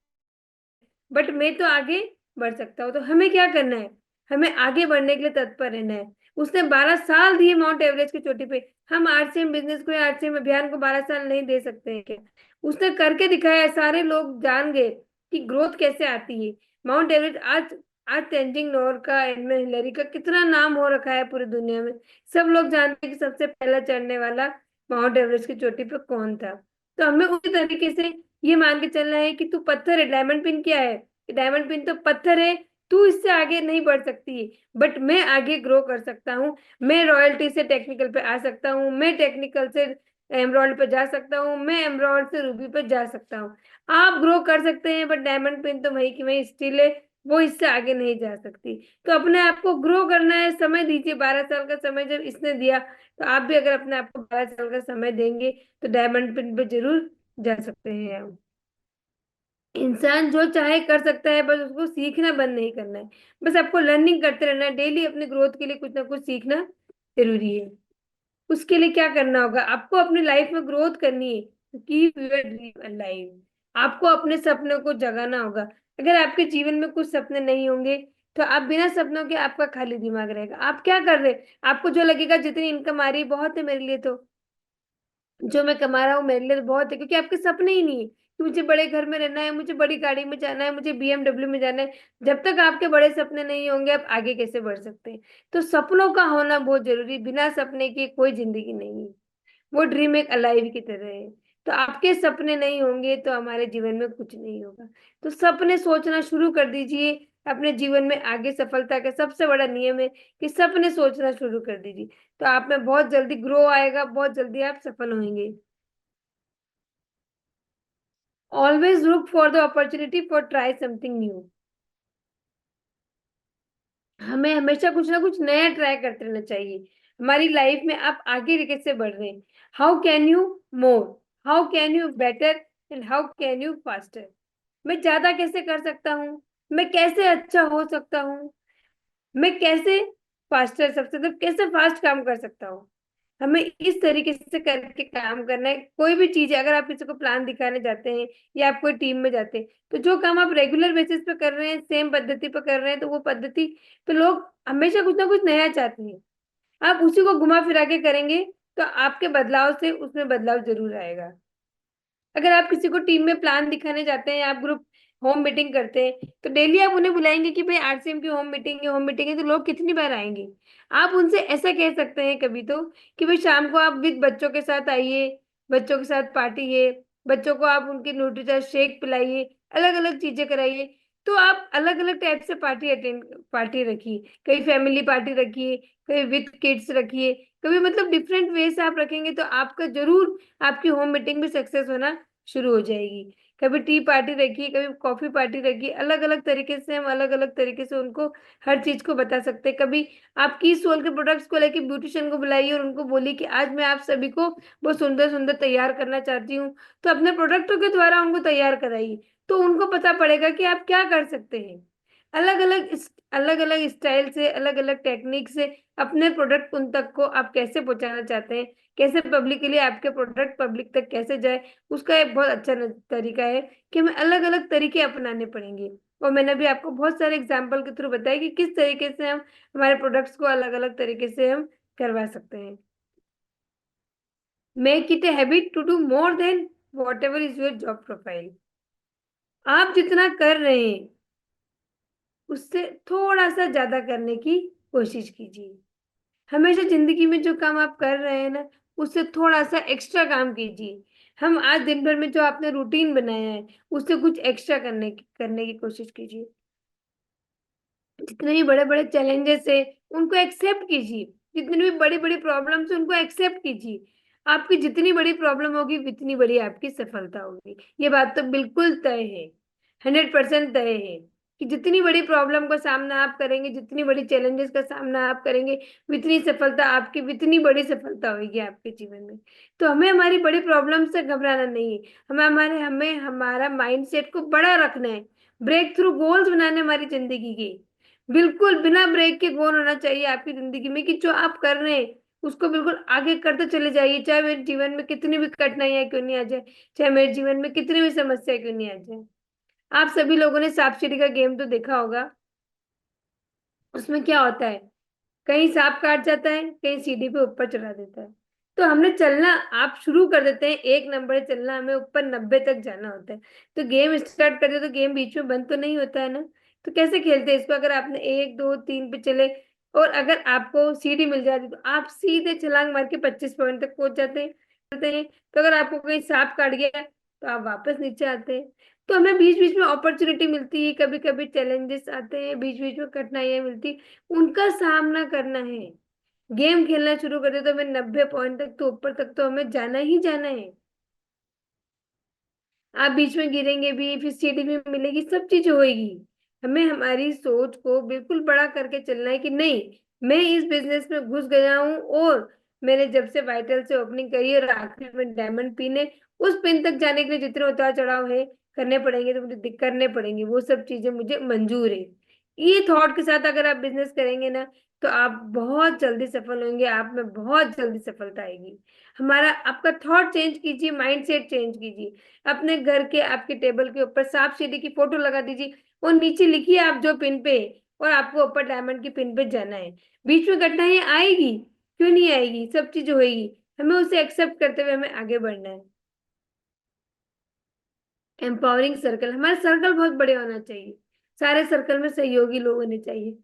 बट मैं तो आगे बढ़ सकता हूँ। तो हमें क्या करना है, हमें आगे बढ़ने के लिए तत्पर रहना है। उसने 12 साल दिए माउंट एवरेस्ट की चोटी पे, हम आरसीएम बिजनेस को या आरसीएम अभियान को 12 साल नहीं दे सकते हैं क्या? उसने करके दिखाया, सारे लोग जान गए कि ग्रोथ कैसे आती है। माउंट एवरेस्ट आज, आज तेंजिंग नोरका, एडमंड हिलरी का कितना नाम हो रखा है पूरी दुनिया में। सब लोग जानते हैं कि सबसे पहला चढ़ने वाला माउंट एवरेस्ट की चोटी पे कौन था। तो हमें उसी तरीके से ये मान के चलना है कि तू पत्थर है, डायमंड पिन क्या है, डायमंड पिन तो पत्थर है, तू इससे आगे नहीं बढ़ सकती है, बट मैं आगे ग्रो कर सकता हूँ। मैं रॉयल्टी से टेक्निकल पे आ सकता हूँ, मैं टेक्निकल से एमराल्ड पे जा सकता हूँ, मैं एमराल्ड से रूबी पे जा सकता हूँ। आप ग्रो कर सकते हैं, बट डायमंड पिन तो वही की वही स्टिल है, वो इससे आगे नहीं जा सकती। तो अपने आप को ग्रो करना है, समय दीजिए। 12 साल का समय जब इसने दिया, तो आप भी अगर अपने आप को 12 साल का समय देंगे तो डायमंड पिन पे जरूर जा सकते हैं आप। इंसान जो चाहे कर सकता है, बस उसको सीखना बंद नहीं करना है। बस आपको लर्निंग करते रहना है, डेली अपनी ग्रोथ के लिए कुछ ना कुछ सीखना जरूरी है। उसके लिए क्या करना होगा, आपको अपनी लाइफ में ग्रोथ करनी है, कीप योर ड्रीम अलाइव। आपको अपने सपनों को जगाना होगा। अगर आपके जीवन में कुछ सपने नहीं होंगे तो आप बिना सपनों के, आपका खाली दिमाग रहेगा। आप क्या कर रहे हैं, आपको जो लगेगा जितनी इनकम आ रही है बहुत है मेरे लिए, तो जो मैं कमा रहा हूँ मेरे लिए तो बहुत है, क्योंकि आपके सपने ही नहीं है कि मुझे बड़े घर में रहना है, मुझे बड़ी गाड़ी में जाना है, मुझे बीएमडब्ल्यू में जाना है। जब तक आपके बड़े सपने नहीं होंगे आप आगे कैसे बढ़ सकते हैं? तो सपनों का होना बहुत जरूरी, बिना सपने के कोई जिंदगी नहीं है। वो ड्रीम एक अलाइव की तरह है। तो आपके सपने नहीं होंगे तो हमारे जीवन में कुछ नहीं होगा। तो सपने सोचना शुरू कर दीजिए। अपने जीवन में आगे सफलता का सबसे बड़ा नियम है कि सपने सोचना शुरू कर दीजिए, तो आप में बहुत जल्दी ग्रो आएगा, बहुत जल्दी आप सफल होंगे। Always look for the opportunity for try something new. हमें हमेशा कुछ ना कुछ नया ट्राई करते रहना चाहिए। हमारी लाइफ में आप आगे कैसे बढ़ रहे हैं, how can you more, how can you better, and how can you faster. मैं ज्यादा कैसे कर सकता हूँ, मैं कैसे अच्छा हो सकता हूँ, मैं कैसे फास्टर, सबसे तो कैसे फास्ट काम कर सकता हूँ। हमें इस तरीके से करके काम करना है। कोई भी चीज है, अगर आप किसी को प्लान दिखाने जाते हैं या आप कोई टीम में जाते हैं, तो जो काम आप रेगुलर बेसिस पे कर रहे हैं, सेम पद्धति पे कर रहे हैं, तो वो पद्धति पे लोग हमेशा कुछ ना कुछ नया चाहते हैं। आप उसी को घुमा फिरा के करेंगे तो आपके बदलाव से उसमें बदलाव जरूर आएगा। अगर आप किसी को टीम में प्लान दिखाने जाते हैं, आप ग्रुप होम मीटिंग करते हैं, तो डेली आप उन्हें बुलाएंगे कि भाई आरसीएम की होम मीटिंग है, तो लोग कितनी बार आएंगे? आप उनसे ऐसा कह सकते हैं कभी तो कि भाई शाम को आप विद बच्चों के साथ आइए, बच्चों के साथ पार्टी है, बच्चों को आप उनकी न्यूट्रिशन शेक पिलाइए, अलग अलग चीजें कराइए। तो आप अलग अलग टाइप से पार्टी रखिए, कभी फैमिली पार्टी रखिए, कभी विद किड्स रखिए, कभी मतलब डिफरेंट वे से आप रखेंगे तो आपका जरूर आपकी होम मीटिंग भी सक्सेस होना शुरू हो जाएगी। कभी टी पार्टी रखिए, कभी कॉफी पार्टी रखिए, अलग अलग तरीके से हम अलग अलग तरीके से उनको हर चीज को बता सकते हैं। कभी आप की सोल के प्रोडक्ट्स को लेके ब्यूटिशियन को बुलाइए और उनको बोलिए कि आज मैं आप सभी को बहुत सुंदर सुंदर तैयार करना चाहती हूँ, तो अपने प्रोडक्टों के द्वारा उनको तैयार कराइए, तो उनको पता पड़ेगा कि आप क्या कर सकते हैं। अलग अलग स्टाइल से, अलग अलग टेक्निक से अपने प्रोडक्ट उन तक को आप कैसे पहुंचाना चाहते हैं, कैसे पब्लिक के लिए आपके प्रोडक्ट पब्लिक तक कैसे जाए, उसका एक बहुत अच्छा तरीका है कि हमें अलग अलग तरीके अपनाने पड़ेंगे। और मैंने भी आपको बहुत सारे एग्जाम्पल के थ्रू बताया कि किस तरीके से हम हमारे प्रोडक्ट्स को अलग अलग तरीके से हम करवा सकते हैं। Make it a habit to do more than whatever is your job profile. आप जितना कर रहे हैं उससे थोड़ा सा ज्यादा करने की कोशिश कीजिए। हमेशा जिंदगी में जो काम आप कर रहे हैं ना, उससे थोड़ा सा एक्स्ट्रा काम कीजिए। हम आज दिन भर में जो आपने रूटीन बनाया है, उससे कुछ एक्स्ट्रा करने की कोशिश कीजिए। जितने भी बड़े बड़े चैलेंजेस है उनको एक्सेप्ट कीजिए, जितनी भी बड़ी बड़ी प्रॉब्लम्स है उनको एक्सेप्ट कीजिए। आपकी जितनी बड़ी प्रॉब्लम होगी उतनी बड़ी आपकी सफलता होगी, ये बात तो बिल्कुल तय है, 100% तय है कि जितनी बड़ी प्रॉब्लम का सामना आप करेंगे, जितनी बड़ी चैलेंजेस का सामना आप करेंगे, उतनी सफलता आपकी, उतनी बड़ी सफलता होगी आपके जीवन में। तो हमें हमारी बड़ी प्रॉब्लम से घबराना नहीं है, हमें हमारा माइंडसेट को बड़ा रखना है, ब्रेक थ्रू गोल्स बनाने हमारी जिंदगी के। बिल्कुल बिना ब्रेक के गोल होना चाहिए आपकी जिंदगी में कि जो आप कर रहे हैं उसको बिल्कुल आगे करते चले जाइए, चाहे मेरे जीवन में कितनी भी कठिनाइयां क्यों नहीं आ जाए, चाहे मेरे जीवन में कितनी भी समस्या क्यों नहीं आ जाए। आप सभी लोगों ने सांप सीढ़ी का गेम तो देखा होगा। उसमें क्या होता है, कहीं सांप काट जाता है, कहीं सीढ़ी पे ऊपर चढ़ा देता है। तो हमने चलना, आप शुरू कर देते हैं 1 नंबर से चलना, हमें ऊपर 90 तक जाना होता है। तो गेम स्टार्ट करते तो गेम बीच में बंद तो नहीं होता है ना। तो कैसे खेलते हैं इसको, अगर आपने 1 2 3 पे चले और अगर आपको सीढ़ी मिल जाती तो आप सीधे छलांग मार के 25 पॉइंट तक पहुंच जाते हैं। तो अगर आपको कहीं सांप काट गया तो आप वापस नीचे आते हैं। तो हमें बीच बीच में अपॉर्चुनिटी मिलती है, कभी कभी चैलेंजेस आते हैं, बीच बीच में कठिनाइयां मिलती, उनका सामना करना है। गेम खेलना शुरू कर दे तो हमें 90 पॉइंट तक तो ऊपर तक तो हमें जाना ही जाना है। आप बीच में गिरेंगे भी, फिर सीढ़ी भी मिलेगी, सब चीज होएगी। हमें हमारी सोच को बिल्कुल बड़ा करके चलना है कि नहीं, मैं इस बिजनेस में घुस गया हूँ और मैंने जब से वाइटल से ओपनिंग करी और आखिर में डायमंड पिन है, उस पिन तक जाने के लिए जितने उतार चढ़ाव है करने पड़ेंगे तो मुझे करने पड़ेंगे, वो सब चीजें मुझे मंजूर है। ये थॉट के साथ अगर आप बिजनेस करेंगे ना, तो आप बहुत जल्दी सफल होंगे, आप में बहुत जल्दी सफलता आएगी। हमारा आपका थॉट चेंज कीजिए, माइंडसेट चेंज कीजिए। अपने घर के आपके टेबल के ऊपर सांप सीढ़ी की फोटो लगा दीजिए और नीचे लिखिए आप जो पिन पे, और आपको ऊपर डायमंड की पिन पे जाना है। बीच में कठिनाइयां आएगी, क्यों नहीं आएगी, सब चीज होएगी, हमें उसे एक्सेप्ट करते हुए हमें आगे बढ़ना है। एम्पावरिंग सर्कल, हमारे सर्कल बहुत बड़े होना चाहिए, सारे सर्कल में सहयोगी लोग होने चाहिए,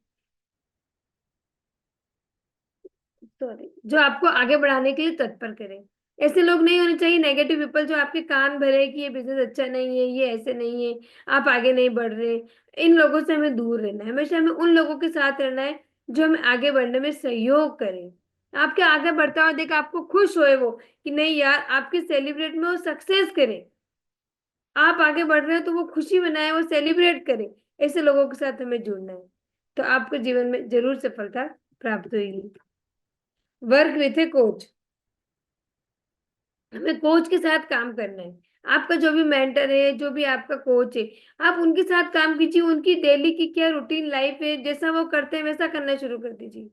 सॉरी, जो आपको आगे बढ़ाने के लिए तत्पर करें। ऐसे लोग नहीं होने चाहिए नेगेटिव पीपल जो आपके कान भरे कि ये बिजनेस अच्छा नहीं है, ये ऐसे नहीं है, आप आगे नहीं बढ़ रहे। इन लोगों से हमें दूर रहना है, हमेशा हमें उन लोगों के साथ रहना है जो हमें आगे बढ़ने में सहयोग करें। आपके आगे बढ़ता हुआ देख आपको खुश होए वो, कि नहीं यार आपके सेलिब्रेट में वो सक्सेस करे, आप आगे बढ़ रहे हो तो वो खुशी मनाए, वो सेलिब्रेट करे। ऐसे लोगों के साथ हमें जुड़ना है, तो आपको जीवन में जरूर सफलता प्राप्त होगी। वर्क विथ ए कोच, हमें कोच के साथ काम करना है। आपका जो भी मेंटर है, जो भी आपका कोच है, आप उनके साथ काम कीजिए, उनकी डेली की क्या रूटीन लाइफ है, जैसा वो करते हैं वैसा करना शुरू कर दीजिए।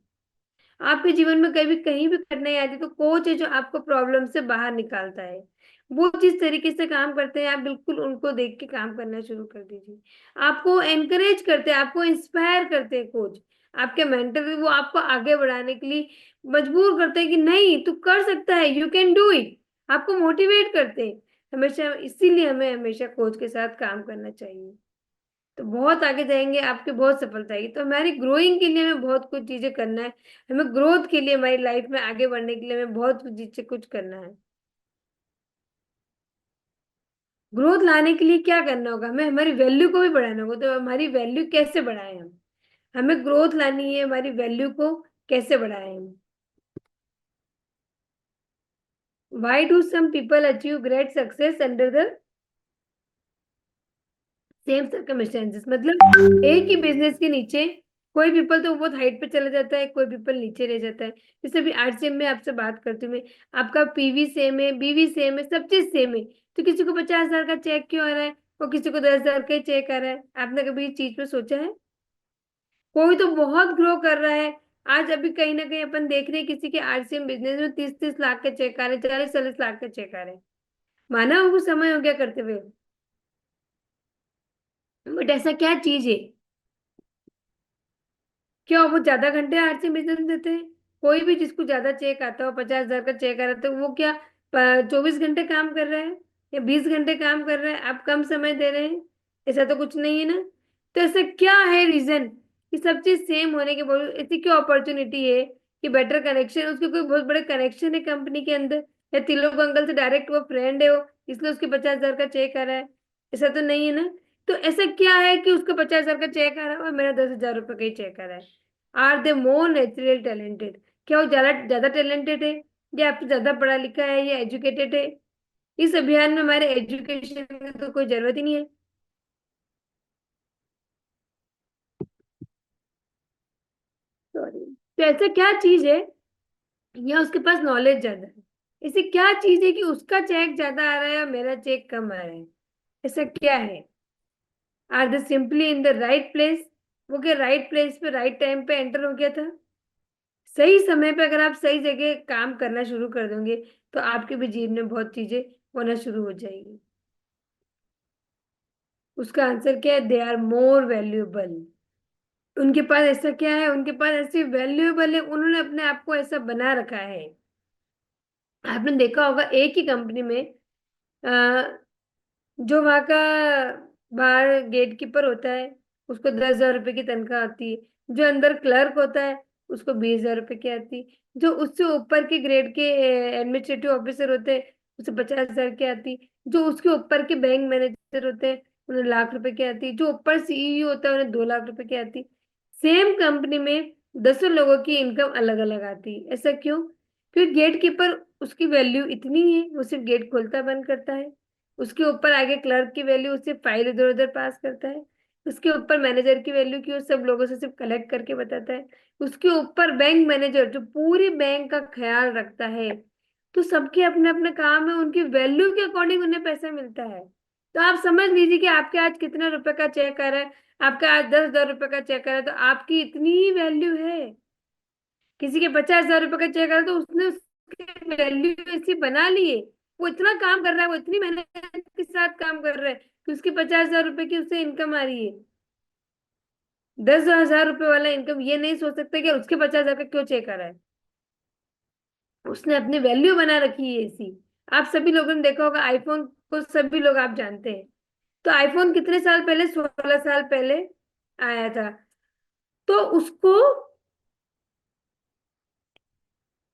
आपके जीवन में कहीं भी कठिनाई आती तो कोच है जो आपको प्रॉब्लम से बाहर निकालता है। वो जिस तरीके से काम करते हैं आप बिल्कुल उनको देख के काम करना शुरू कर दीजिए। आपको एनकरेज करते हैं, आपको इंस्पायर करते हैं कोच, आपके मेंटर वो आपको आगे बढ़ाने के लिए मजबूर करते हैं कि नहीं तू कर सकता है, यू कैन डू इट, आपको मोटिवेट करते हैं हमेशा। इसीलिए हमें हमेशा कोच के साथ काम करना चाहिए, तो बहुत आगे जाएंगे, आपकी बहुत सफलता आएगी। तो हमारी ग्रोइंग के लिए हमें बहुत कुछ चीजें करना है, हमें ग्रोथ के लिए हमारी लाइफ में आगे बढ़ने के लिए हमें बहुत कुछ चीजें कुछ करना है। ग्रोथ लाने के लिए क्या करना होगा, हमें हमारी वैल्यू को भी बढ़ाना होगा। तो हमारी वैल्यू कैसे बढ़ाएं हम, हमें ग्रोथ लानी है, हमारी वैल्यू को कैसे बढ़ाएं हम। Why do some people achieve great success under the same circumstances? मतलब एक ही बिजनेस के नीचे कोई पीपल तो बहुत हाइट पे चला जाता है, कोई पीपल नीचे रह जाता है। जैसे अभी आरसीएम में आपसे बात करती हूँ मैं, आपका पीवी सेम है, बीवी सेम है, सब चीज सेम है, तो किसी को 50,000 का चेक क्यों आ रहा है और किसी को 10,000 का ही चेक आ रहा है? आपने कभी इस चीज पे सोचा है? कोई तो बहुत ग्रो कर रहा है। आज अभी कहीं ना कहीं अपन देख रहे हैं किसी के आरसीएम बिजनेस में 30-30 लाख के चेक आ रहे हैं, 40-40 लाख के चेक आ रहे हैं। माना उनको समय हो गया करते हुए, बट ऐसा क्या चीज है? क्या वो ज्यादा घंटे आरसी बिजनेस में देते हैं? कोई भी जिसको ज्यादा चेक आता हो, 50,000 का चेक आ रहा है, तो वो क्या 24 घंटे काम कर रहा है या 20 घंटे काम कर रहा है? आप कम समय दे रहे हैं, ऐसा तो कुछ नहीं है ना। तो ऐसा क्या है रीजन कि सब चीज सेम होने के बावजूद ऐसी क्या अपॉर्चुनिटी है कि बेटर कनेक्शन, उसके कोई बहुत बड़े कनेक्शन है कंपनी के अंदर, या तिलोक अंकल से डायरेक्ट वो फ्रेंड है वो, इसलिए उसके 50,000 का चेक आ रहा है? ऐसा तो नहीं है ना। तो ऐसा क्या है कि उसको 50,000 का चेक आ रहा है और मेरा 10,000 रुपये का ही चेक आ रहा है? Are they more natural talented? क्या वो ज्यादा ज्यादा टैलेंटेड है, या आपसे ज्यादा पढ़ा लिखा है या एजुकेटेड है? इस अभियान में हमारे एजुकेशन की तो कोई जरूरत ही नहीं है। सॉरी। तो ऐसा क्या चीज है, या उसके पास नॉलेज ज्यादा है? ऐसी क्या चीज है कि उसका चेक ज्यादा आ रहा है और मेरा चेक कम आ रहा है? ऐसा क्या है? Are they simply in the right place? वो क्या राइट प्लेस पे राइट टाइम पे एंटर हो गया था? सही समय पे अगर आप सही जगह काम करना शुरू कर दोगे तो आपके भी जीवन में बहुत चीजें होना शुरू हो जाएगी। उसका आंसर क्या है? They are more valuable. उनके पास ऐसा क्या है, उनके पास ऐसी वैल्यूएबल है, उन्होंने अपने आप को ऐसा बना रखा है। आपने देखा होगा एक ही कंपनी में जो वहां का बाहर गेट कीपर होता है उसको 10,000 रुपए की तनख्वाह आती है, जो अंदर क्लर्क होता है उसको 20,000 रुपए की आती है, जो उससे ऊपर के ग्रेड के एडमिनिस्ट्रेटिव ऑफिसर होते हैं उसे 50,000 की आती, जो उसके ऊपर के बैंक मैनेजर होते हैं उन्हें लाख रुपए की आती, जो ऊपर सीईओ होता है उन्हें 2 लाख रुपए की आती। सेम कंपनी में 10 लोगों की इनकम अलग अलग आती है। ऐसा क्यों? क्योंकि गेट कीपर उसकी वैल्यू इतनी है, वो सिर्फ गेट खोलता बंद करता है। उसके ऊपर आगे क्लर्क की वैल्यू, उससे फाइल इधर उधर पास करता है। उसके ऊपर मैनेजर की वैल्यू की वो सब लोगों से सिर्फ कलेक्ट करके बताता है। उसके ऊपर बैंक मैनेजर जो पूरी बैंक का ख्याल रखता है। तो सबके अपने अपने काम है, उनकी वैल्यू के अकॉर्डिंग उन्हें पैसा मिलता है। तो आप समझ लीजिए कि आपके आज कितना रुपए का चेक आ रहा है, आपका आज 10,000 रुपए का चेक आ रहा है, तो आपकी इतनी ही वैल्यू है। किसी के 50,000 रुपए का चेक आ रहा है तो उसने उसकी वैल्यू ऐसी बना ली है, वो इतना काम कर रहा है, वो इतनी मेहनत के साथ काम कर रहा है कि उसकी 50,000 रुपए की उससे इनकम आ रही है। 10,000 रुपए वाला इनकम ये नहीं सोच सकता कि उसके 50,000 का क्यों चेक आ रहा है। उसने अपनी वैल्यू बना रखी है ऐसी। आप सभी लोगों ने देखा होगा आईफोन को, सभी लोग आप जानते हैं। तो आईफोन कितने साल पहले, 16 साल पहले आया था। तो उसको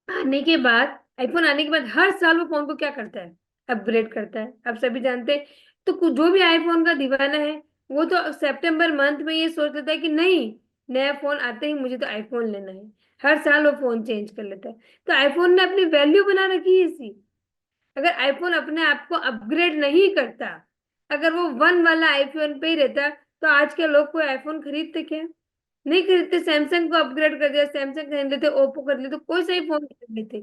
आने के बाद, आईफोन आने के बाद हर साल वो फोन को क्या करता है, अपग्रेड करता है। आप सभी जानते हैं। तो जो भी आईफोन का दीवाना है वो तो सितंबर मंथ में ये सोच लेता है कि नहीं, नया फोन आते ही मुझे तो आईफोन लेना है। हर साल वो फोन चेंज कर लेता है। तो आईफोन ने अपनी वैल्यू बना रखी है इसी। अगर आईफोन अपने आप को अपग्रेड नहीं करता, अगर वो 1 वाला आईफोन पे ही रहता, तो आज के लोग कोई आईफोन खरीदते क्या? नहीं खरीदते। सैमसंग को अपग्रेड कर दिया, सैमसंग खरीद लेते, ओप्पो कर लेते, कोई सही फोन खरीद लेते।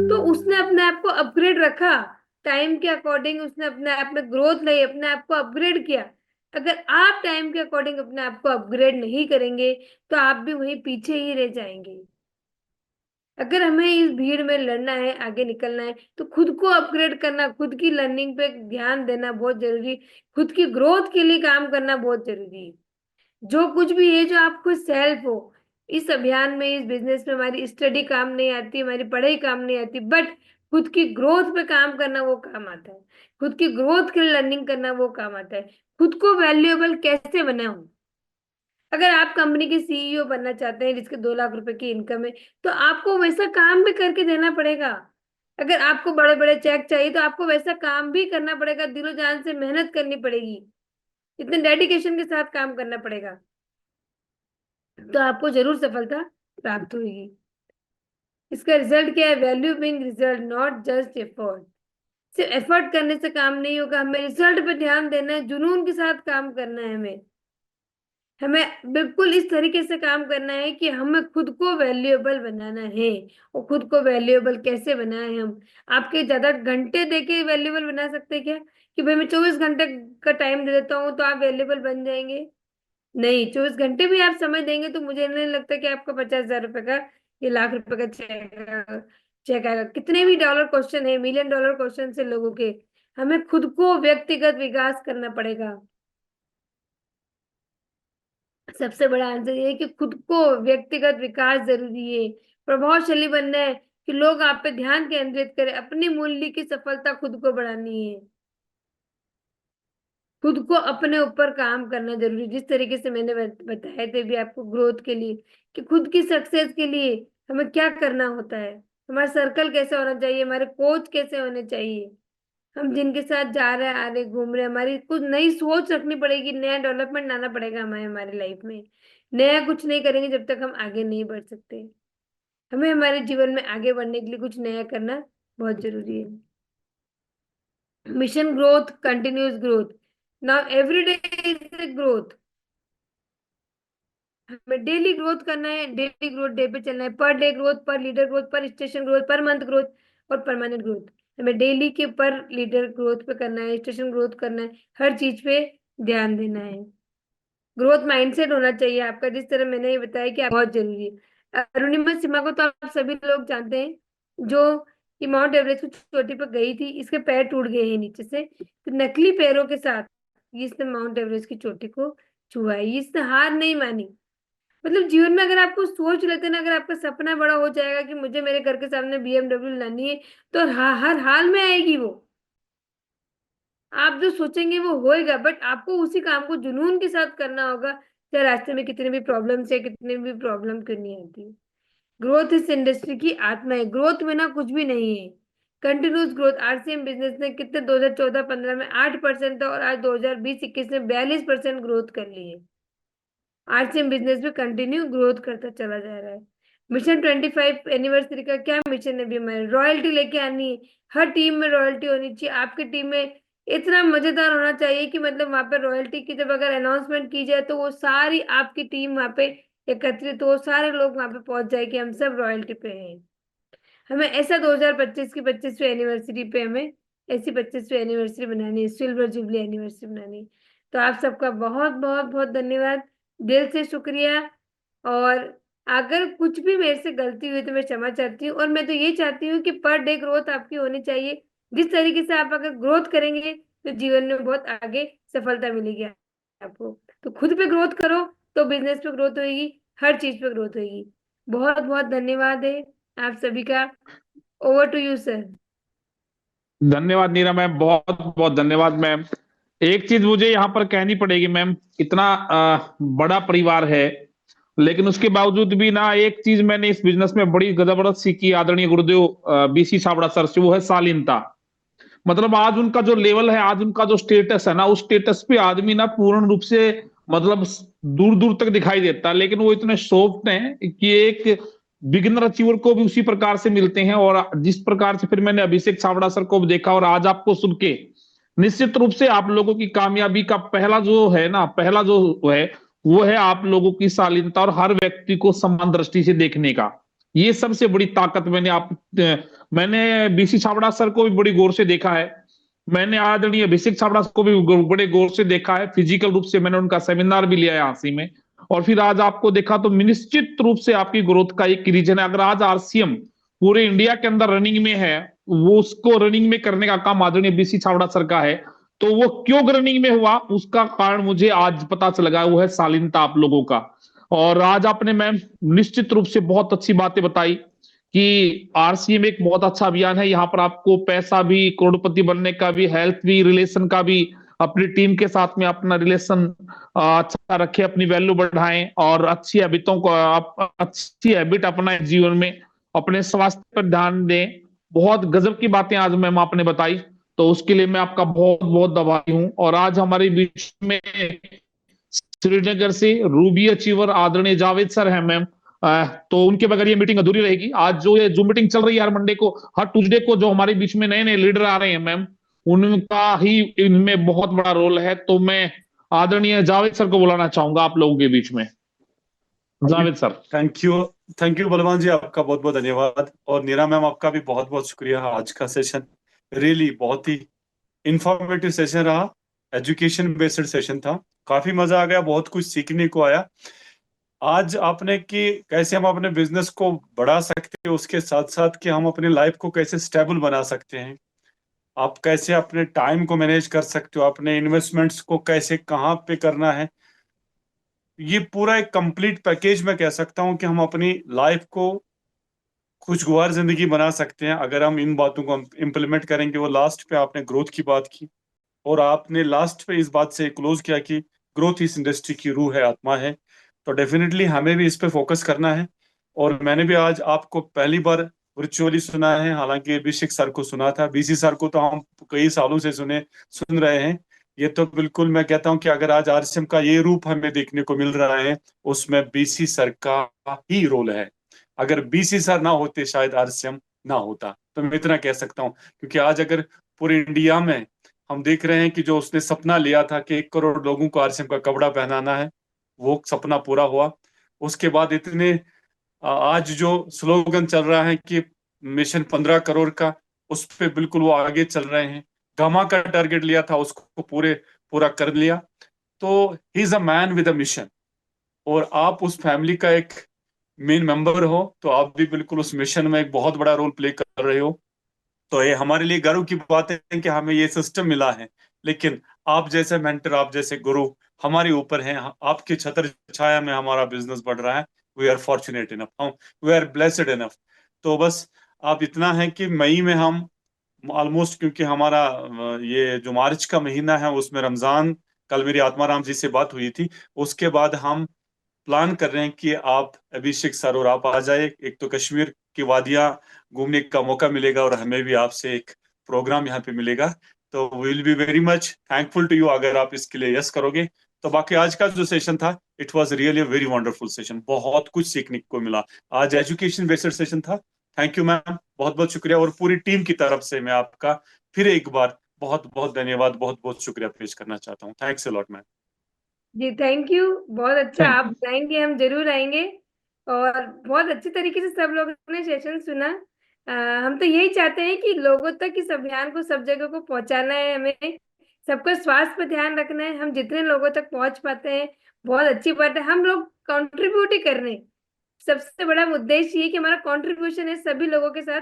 तो उसने अपने आप को अपग्रेड रखा, टाइम के अकॉर्डिंग उसने अपने आप में ग्रोथ लाई, अपने आप को अपग्रेड किया। अगर आप टाइम के अकॉर्डिंग अपने आप को अपग्रेड नहीं करेंगे तो आप भी वहीं पीछे ही रह जाएंगे। अगर हमें इस भीड़ में लड़ना है, आगे निकलना है, तो खुद को अपग्रेड करना, खुद की लर्निंग पे ध्यान देना बहुत जरूरी, खुद की ग्रोथ के लिए काम करना बहुत जरूरी है। जो कुछ भी है, जो आपको सेल्फ हो, इस अभियान में, इस बिजनेस में हमारी स्टडी काम नहीं आती, हमारी पढ़ाई काम नहीं आती, बट खुद की ग्रोथ पे काम करना वो काम आता है। खुद की ग्रोथ के लिए लर्निंग करना वो काम आता है। खुद को वैल्यूएबल कैसे बनाऊं? अगर आप कंपनी के सीईओ बनना चाहते हैं जिसके 2 लाख रुपए की इनकम है, तो आपको वैसा काम भी करके देना पड़ेगा। अगर आपको बड़े बड़े चेक चाहिए, तो आपको वैसा काम भी करना पड़ेगा, दिलो जान से मेहनत करनी पड़ेगी, इतने डेडिकेशन के साथ काम करना पड़ेगा, तो आपको जरूर सफलता प्राप्त होगी। इसका रिजल्ट क्या है? Value being result, not just effort. सिर्फ एफर्ट करने से काम नहीं होगा, हमें रिजल्ट पे ध्यान देना है, जुनून के साथ काम करना है। हमें बिल्कुल इस तरीके से काम करना है कि हमें खुद को वैल्यूएबल बनाना है। और खुद को वैल्यूएबल कैसे बनाए हम? आपके ज्यादा घंटे देके वैल्यूएबल बना सकते हैं क्या? कि भाई मैं 24 घंटे का टाइम दे देता हूँ तो आप वैल्यूएबल बन जाएंगे? नहीं, 24 घंटे भी आप समय देंगे तो मुझे नहीं लगता कि आपका 50,000 रुपए का, ये लाख रुपए का चेक आएगा। कितने भी डॉलर क्वेश्चन है, मिलियन डॉलर क्वेश्चन है लोगों के, हमें खुद को व्यक्तिगत विकास करना पड़ेगा। सबसे बड़ा आंसर ये है कि खुद को व्यक्तिगत विकास जरूरी है। प्रभावशाली बनना है कि लोग आप पे ध्यान केंद्रित करें, अपनी मूल्य की सफलता खुद को बढ़ानी है। खुद को अपने ऊपर काम करना जरूरी, जिस तरीके से मैंने बताए थे भी आपको ग्रोथ के लिए, कि खुद की सक्सेस के लिए हमें क्या करना होता है, हमारा सर्कल कैसे होना चाहिए, हमारे कोच कैसे होने चाहिए, हम जिनके साथ जा रहे हैं, आ रहे, घूम रहे, हमारी कुछ नई सोच रखनी पड़ेगी, नया डेवलपमेंट लाना पड़ेगा हमें हमारी लाइफ में। नया कुछ नहीं करेंगे जब तक हम आगे नहीं बढ़ सकते। हमें हमारे जीवन में आगे बढ़ने के लिए कुछ नया करना बहुत जरूरी है। Mission growth, continuous growth, now every day is growth. हमें डेली ग्रोथ करना है, डेली ग्रोथ डे पे चलना है, पर डे ग्रोथ, पर लीडर ग्रोथ, पर station growth, per month growth और परमानेंट ग्रोथ। हमें डेली के पर लीडर ग्रोथ पे करना है, स्टेशन ग्रोथ करना है, हर चीज पे ध्यान देना है। ग्रोथ माइंडसेट होना चाहिए आपका, जिस तरह मैंने ये बताया कि बहुत जरूरी है। अरुणिमा सिन्हा को तो आप सभी लोग जानते हैं, जो कि माउंट एवरेस्ट की चोटी पर गई थी, इसके पैर टूट गए हैं नीचे से, तो नकली पैरों के साथ इसने माउंट एवरेस्ट की चोटी को छुआ है, इसने हार नहीं मानी। मतलब जीवन में अगर आपको सोच लेते ना, अगर आपका सपना बड़ा हो जाएगा कि मुझे मेरे घर के सामने BMW लानी है, तो हर हाल में आएगी वो। आप जो सोचेंगे वो होएगा, बट आपको उसी काम को जुनून के साथ करना होगा, चाहे रास्ते में कितने भी प्रॉब्लम्स है, कितने भी प्रॉब्लम क्यों नहीं आती। ग्रोथ इस इंडस्ट्री की आत्मा है, ग्रोथ में ना कुछ भी नहीं है। कंटिन्यूस ग्रोथ, RCM बिजनेस ने कितने 2014-15 में 8% था, और आज 2020-21 में 42% ग्रोथ कर ली है। RCM बिजनेस में कंटिन्यू ग्रोथ करता चला जा रहा है। मिशन 25 एनिवर्सरी का क्या मिशन है? भी हमारे रॉयल्टी लेके आनी है, हर टीम में रॉयल्टी होनी चाहिए। आपकी टीम में इतना मजेदार होना चाहिए कि मतलब वहां पे रॉयल्टी की जब अगर अनाउंसमेंट की जाए तो वो सारी आपकी टीम वहां पे एकत्रित हो, सारे लोग वहां पे पहुंच जाए कि हम सब रॉयल्टी पे हैं। हमें ऐसा 2025 की 25वीं एनिवर्सरी पे हमें ऐसी 25वीं एनिवर्सरी बनानी है, सिल्वर जुबली एनिवर्सरी बनानी है। तो आप सबका बहुत बहुत बहुत धन्यवाद, दिल से शुक्रिया। और अगर कुछ भी मेरे से गलती हुई तो मैं क्षमा चाहती हूँ, और मैं तो ये चाहती हूँ कि पर डे ग्रोथ आपकी होनी चाहिए। जिस तरीके से आप अगर ग्रोथ करेंगे तो जीवन में बहुत आगे सफलता मिलेगी आपको। तो खुद पे ग्रोथ करो तो बिजनेस पे ग्रोथ होगी, हर चीज पे ग्रोथ होगी। बहुत बहुत धन्यवाद है आप सभी का। Over to you sir. धन्यवाद नीरा मैम, बहुत बहुत धन्यवाद मैम। एक चीज मुझे यहाँ पर कहनी पड़ेगी मैम, इतना बड़ा परिवार है, लेकिन उसके बावजूद भी ना एक चीज मैंने इस बिजनेस में बड़ी जबरदस्त सीखी आदरणीय गुरुदेव BC छाबड़ा सर से, वो है शालीनता। मतलब आज उनका जो लेवल है, आज उनका जो स्टेटस है ना, उस स्टेटस पे आदमी ना पूर्ण रूप से मतलब दूर दूर तक दिखाई देता है, लेकिन वो इतने सॉफ्ट हैं कि एक बिगिनर अचीवर को भी उसी प्रकार से मिलते हैं। और जिस प्रकार से फिर मैंने अभिषेक छाबड़ा सर को देखा और आज आपको सुन के, निश्चित रूप से आप लोगों की कामयाबी का पहला जो है ना, पहला जो है वो है आप लोगों की शालीनता और हर व्यक्ति को समान दृष्टि से देखने का। ये सबसे बड़ी ताकत मैंने BC छाबड़ा सर को भी बड़ी गौर से देखा है, मैंने आदरणीय अभिषेक छाबड़ा को भी बड़े गौर से देखा है। फिजिकल रूप से मैंने उनका सेमिनार भी लिया है हांसी में, और फिर आज आपको देखा तो निश्चित रूप से आपकी ग्रोथ का एक रीजन है। अगर आज आरसीएम पूरे इंडिया के अंदर रनिंग में है, वो उसको रनिंग में करने का काम आदरणीय बीसी छाबड़ा सर का है, तो वो क्यों रनिंग में हुआ उसका कारण मुझे आज पता चल लगा, वो है शालीनता आप लोगों का। और आज आपने मैम निश्चित रूप से बहुत अच्छी बातें बताई कि आरसीएम एक बहुत अच्छा अभियान है। यहाँ पर आपको पैसा भी, करोड़पति बनने का भी, हेल्थ भी, रिलेशन का भी, अपनी टीम के साथ में अपना रिलेशन अच्छा रखें, अपनी वैल्यू बढ़ाएं और अच्छी हैबिटों को अच्छी हैबिट अपनाएं जीवन में, अपने स्वास्थ्य पर ध्यान दें। बहुत गजब की बातें आज मैम आपने बताई, तो उसके लिए मैं आपका बहुत बहुत आभारी हूं। और आज हमारे बीच में श्रीनगर से रूबी अचीवर आदरणीय जावेद सर हैं मैम। तो उनके बगैर ये मीटिंग अधूरी रहेगी। आज जो ये जो मीटिंग चल रही है हर मंडे को, हर ट्यूसडे को, जो हमारे बीच में नए नए लीडर आ रहे हैं मैम, उनका ही इनमें बहुत बड़ा रोल है। तो मैं आदरणीय जावेद सर को बुलाना चाहूंगा आप लोगों के बीच में। जावेद सर। थैंक यू बलवान जी, आपका बहुत बहुत धन्यवाद। और नीरा मैम, आपका भी बहुत बहुत शुक्रिया। आज का सेशन रियली बहुत ही इंफॉर्मेटिव सेशन रहा, एजुकेशन बेस्ड सेशन था, काफी मजा आ गया, बहुत कुछ सीखने को आया। आज आपने कि कैसे हम अपने बिजनेस को बढ़ा सकते हैं, उसके साथ साथ कि हम अपनी लाइफ को कैसे स्टेबल बना सकते हैं, आप कैसे अपने टाइम को मैनेज कर सकते हो, अपने इन्वेस्टमेंट्स को कैसे कहाँ पे करना है, ये पूरा एक कंप्लीट पैकेज में कह सकता हूं कि हम अपनी लाइफ को खुशगवार जिंदगी बना सकते हैं अगर हम इन बातों को इम्प्लीमेंट करेंगे। वो लास्ट पे आपने ग्रोथ की बात की और आपने लास्ट पे इस बात से क्लोज किया कि ग्रोथ इस इंडस्ट्री की रूह है, आत्मा है। तो डेफिनेटली हमें भी इस पे फोकस करना है। और मैंने भी आज आपको पहली बार वर्चुअली सुना है, हालांकि अभिषेक सर को सुना था, बीसी सर को तो हम कई सालों से सुन रहे हैं। ये तो बिल्कुल मैं कहता हूं कि अगर आज आरसीएम का ये रूप हमें देखने को मिल रहा है, उसमें बीसी सर का ही रोल है। अगर बीसी सर ना होते शायद आरसीएम ना होता, तो मैं इतना कह सकता हूं। क्योंकि आज अगर पूरे इंडिया में हम देख रहे हैं कि जो उसने सपना लिया था कि 1 करोड़ लोगों को आरसीएम का कपड़ा पहनाना है, वो सपना पूरा हुआ। उसके बाद इतने आज जो स्लोगन चल रहा है कि मिशन 15 करोड़ का, उस पे बिल्कुल वो आगे चल रहे हैं। गामा का टारगेट लिया था, उसको पूरा कर लिया। तो he is a man with a mission, और आप उस फैमिली का एक मेन मेंबर हो, तो आप भी बिल्कुल उस मिशन में एक बहुत बड़ा रोल प्ले कर रहे हो। तो ये हमारे लिए गर्व की बात है कि हमें ये सिस्टम मिला है। लेकिन आप जैसे मेंटर, आप जैसे गुरु हमारे ऊपर हैं, आपकी छत्र छाया में हमारा बिजनेस बढ़ रहा है। We are fortunate enough, we are blessed enough. तो बस आप इतना है कि मई में हम ऑलमोस्ट, क्योंकि हमारा ये जो मार्च का महीना है उसमें रमजान, कल मेरी आत्माराम जी से बात हुई थी, उसके बाद हम प्लान कर रहे हैं कि आप अभिषेक सर और आप आ जाए। एक तो कश्मीर की वादियां घूमने का मौका मिलेगा और हमें भी आपसे एक प्रोग्राम यहाँ पे मिलेगा। तो will be very much thankful to you अगर आप इसके लिए यस करोगे। तो बाकी आज का जो सेशन था, it was really a very wonderful session, बहुत कुछ सीखने को मिला। आज एजुकेशन बेस्ड सेशन था। थैंक यू मैम, बहुत बहुत शुक्रिया। और पूरी टीम की तरफ से मैं आपका फिर एक बार बहुत बहुत धन्यवाद, बहुत बहुत शुक्रिया पेश करना चाहता हूँ। Thanks a lot ma'am. जी थैंक यू, बहुत अच्छा। Thank- आप बुलाएंगे हम जरूर आएंगे। और बहुत अच्छे तरीके से सब लोगों ने सेशन सुना। हम तो यही चाहते हैं कि लोगों तक इस अभियान को सब जगह को पहुंचाना है, हमें सबका स्वास्थ्य पर ध्यान रखना है। हम जितने लोगों तक पहुंच पाते हैं बहुत अच्छी बात है, हम लोग कंट्रीब्यूट ही कर रहे हैं। सबसे बड़ा उद्देश्य ये कि हमारा कंट्रीब्यूशन है सभी लोगों के साथ।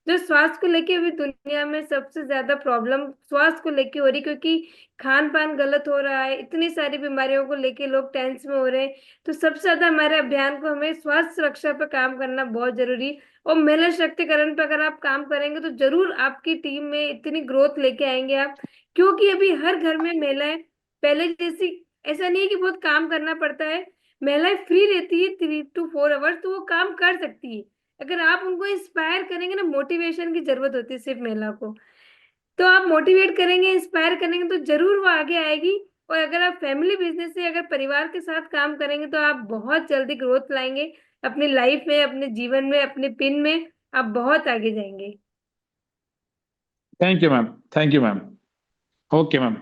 जो स्वास्थ्य को लेके अभी दुनिया में सबसे ज्यादा प्रॉब्लम स्वास्थ्य को लेके हो रही, क्योंकि खान पान गलत हो रहा है, इतनी सारी बीमारियों को लेके लोग टेंशन में हो रहे हैं। तो सबसे ज्यादा हमारे अभियान को हमें स्वास्थ्य सुरक्षा पर काम करना बहुत जरूरी। और महिला शक्तिकरण पर अगर आप काम करेंगे तो जरूर आपकी टीम में इतनी ग्रोथ लेके आएंगे आप। क्योंकि अभी हर घर में महिलाएं पहले जैसी, ऐसा नहीं है कि बहुत काम करना पड़ता है। महिलाएं फ्री रहती है 3 to 4 आवर्स, तो वो काम कर सकती है। अगर आप उनको इंस्पायर करेंगे ना, मोटिवेशन की जरूरत होती है सिर्फ महिला को। तो आप मोटिवेट करेंगे, इंस्पायर करेंगे तो जरूर वो आगे आएगी। और अगर आप फैमिली बिजनेस से, अगर परिवार के साथ काम करेंगे तो आप बहुत जल्दी ग्रोथ लाएंगे अपनी लाइफ में, अपने जीवन में, अपने पिन में। आप बहुत आगे जाएंगे। Thank you ma'am, thank you ma'am. Okay ma'am.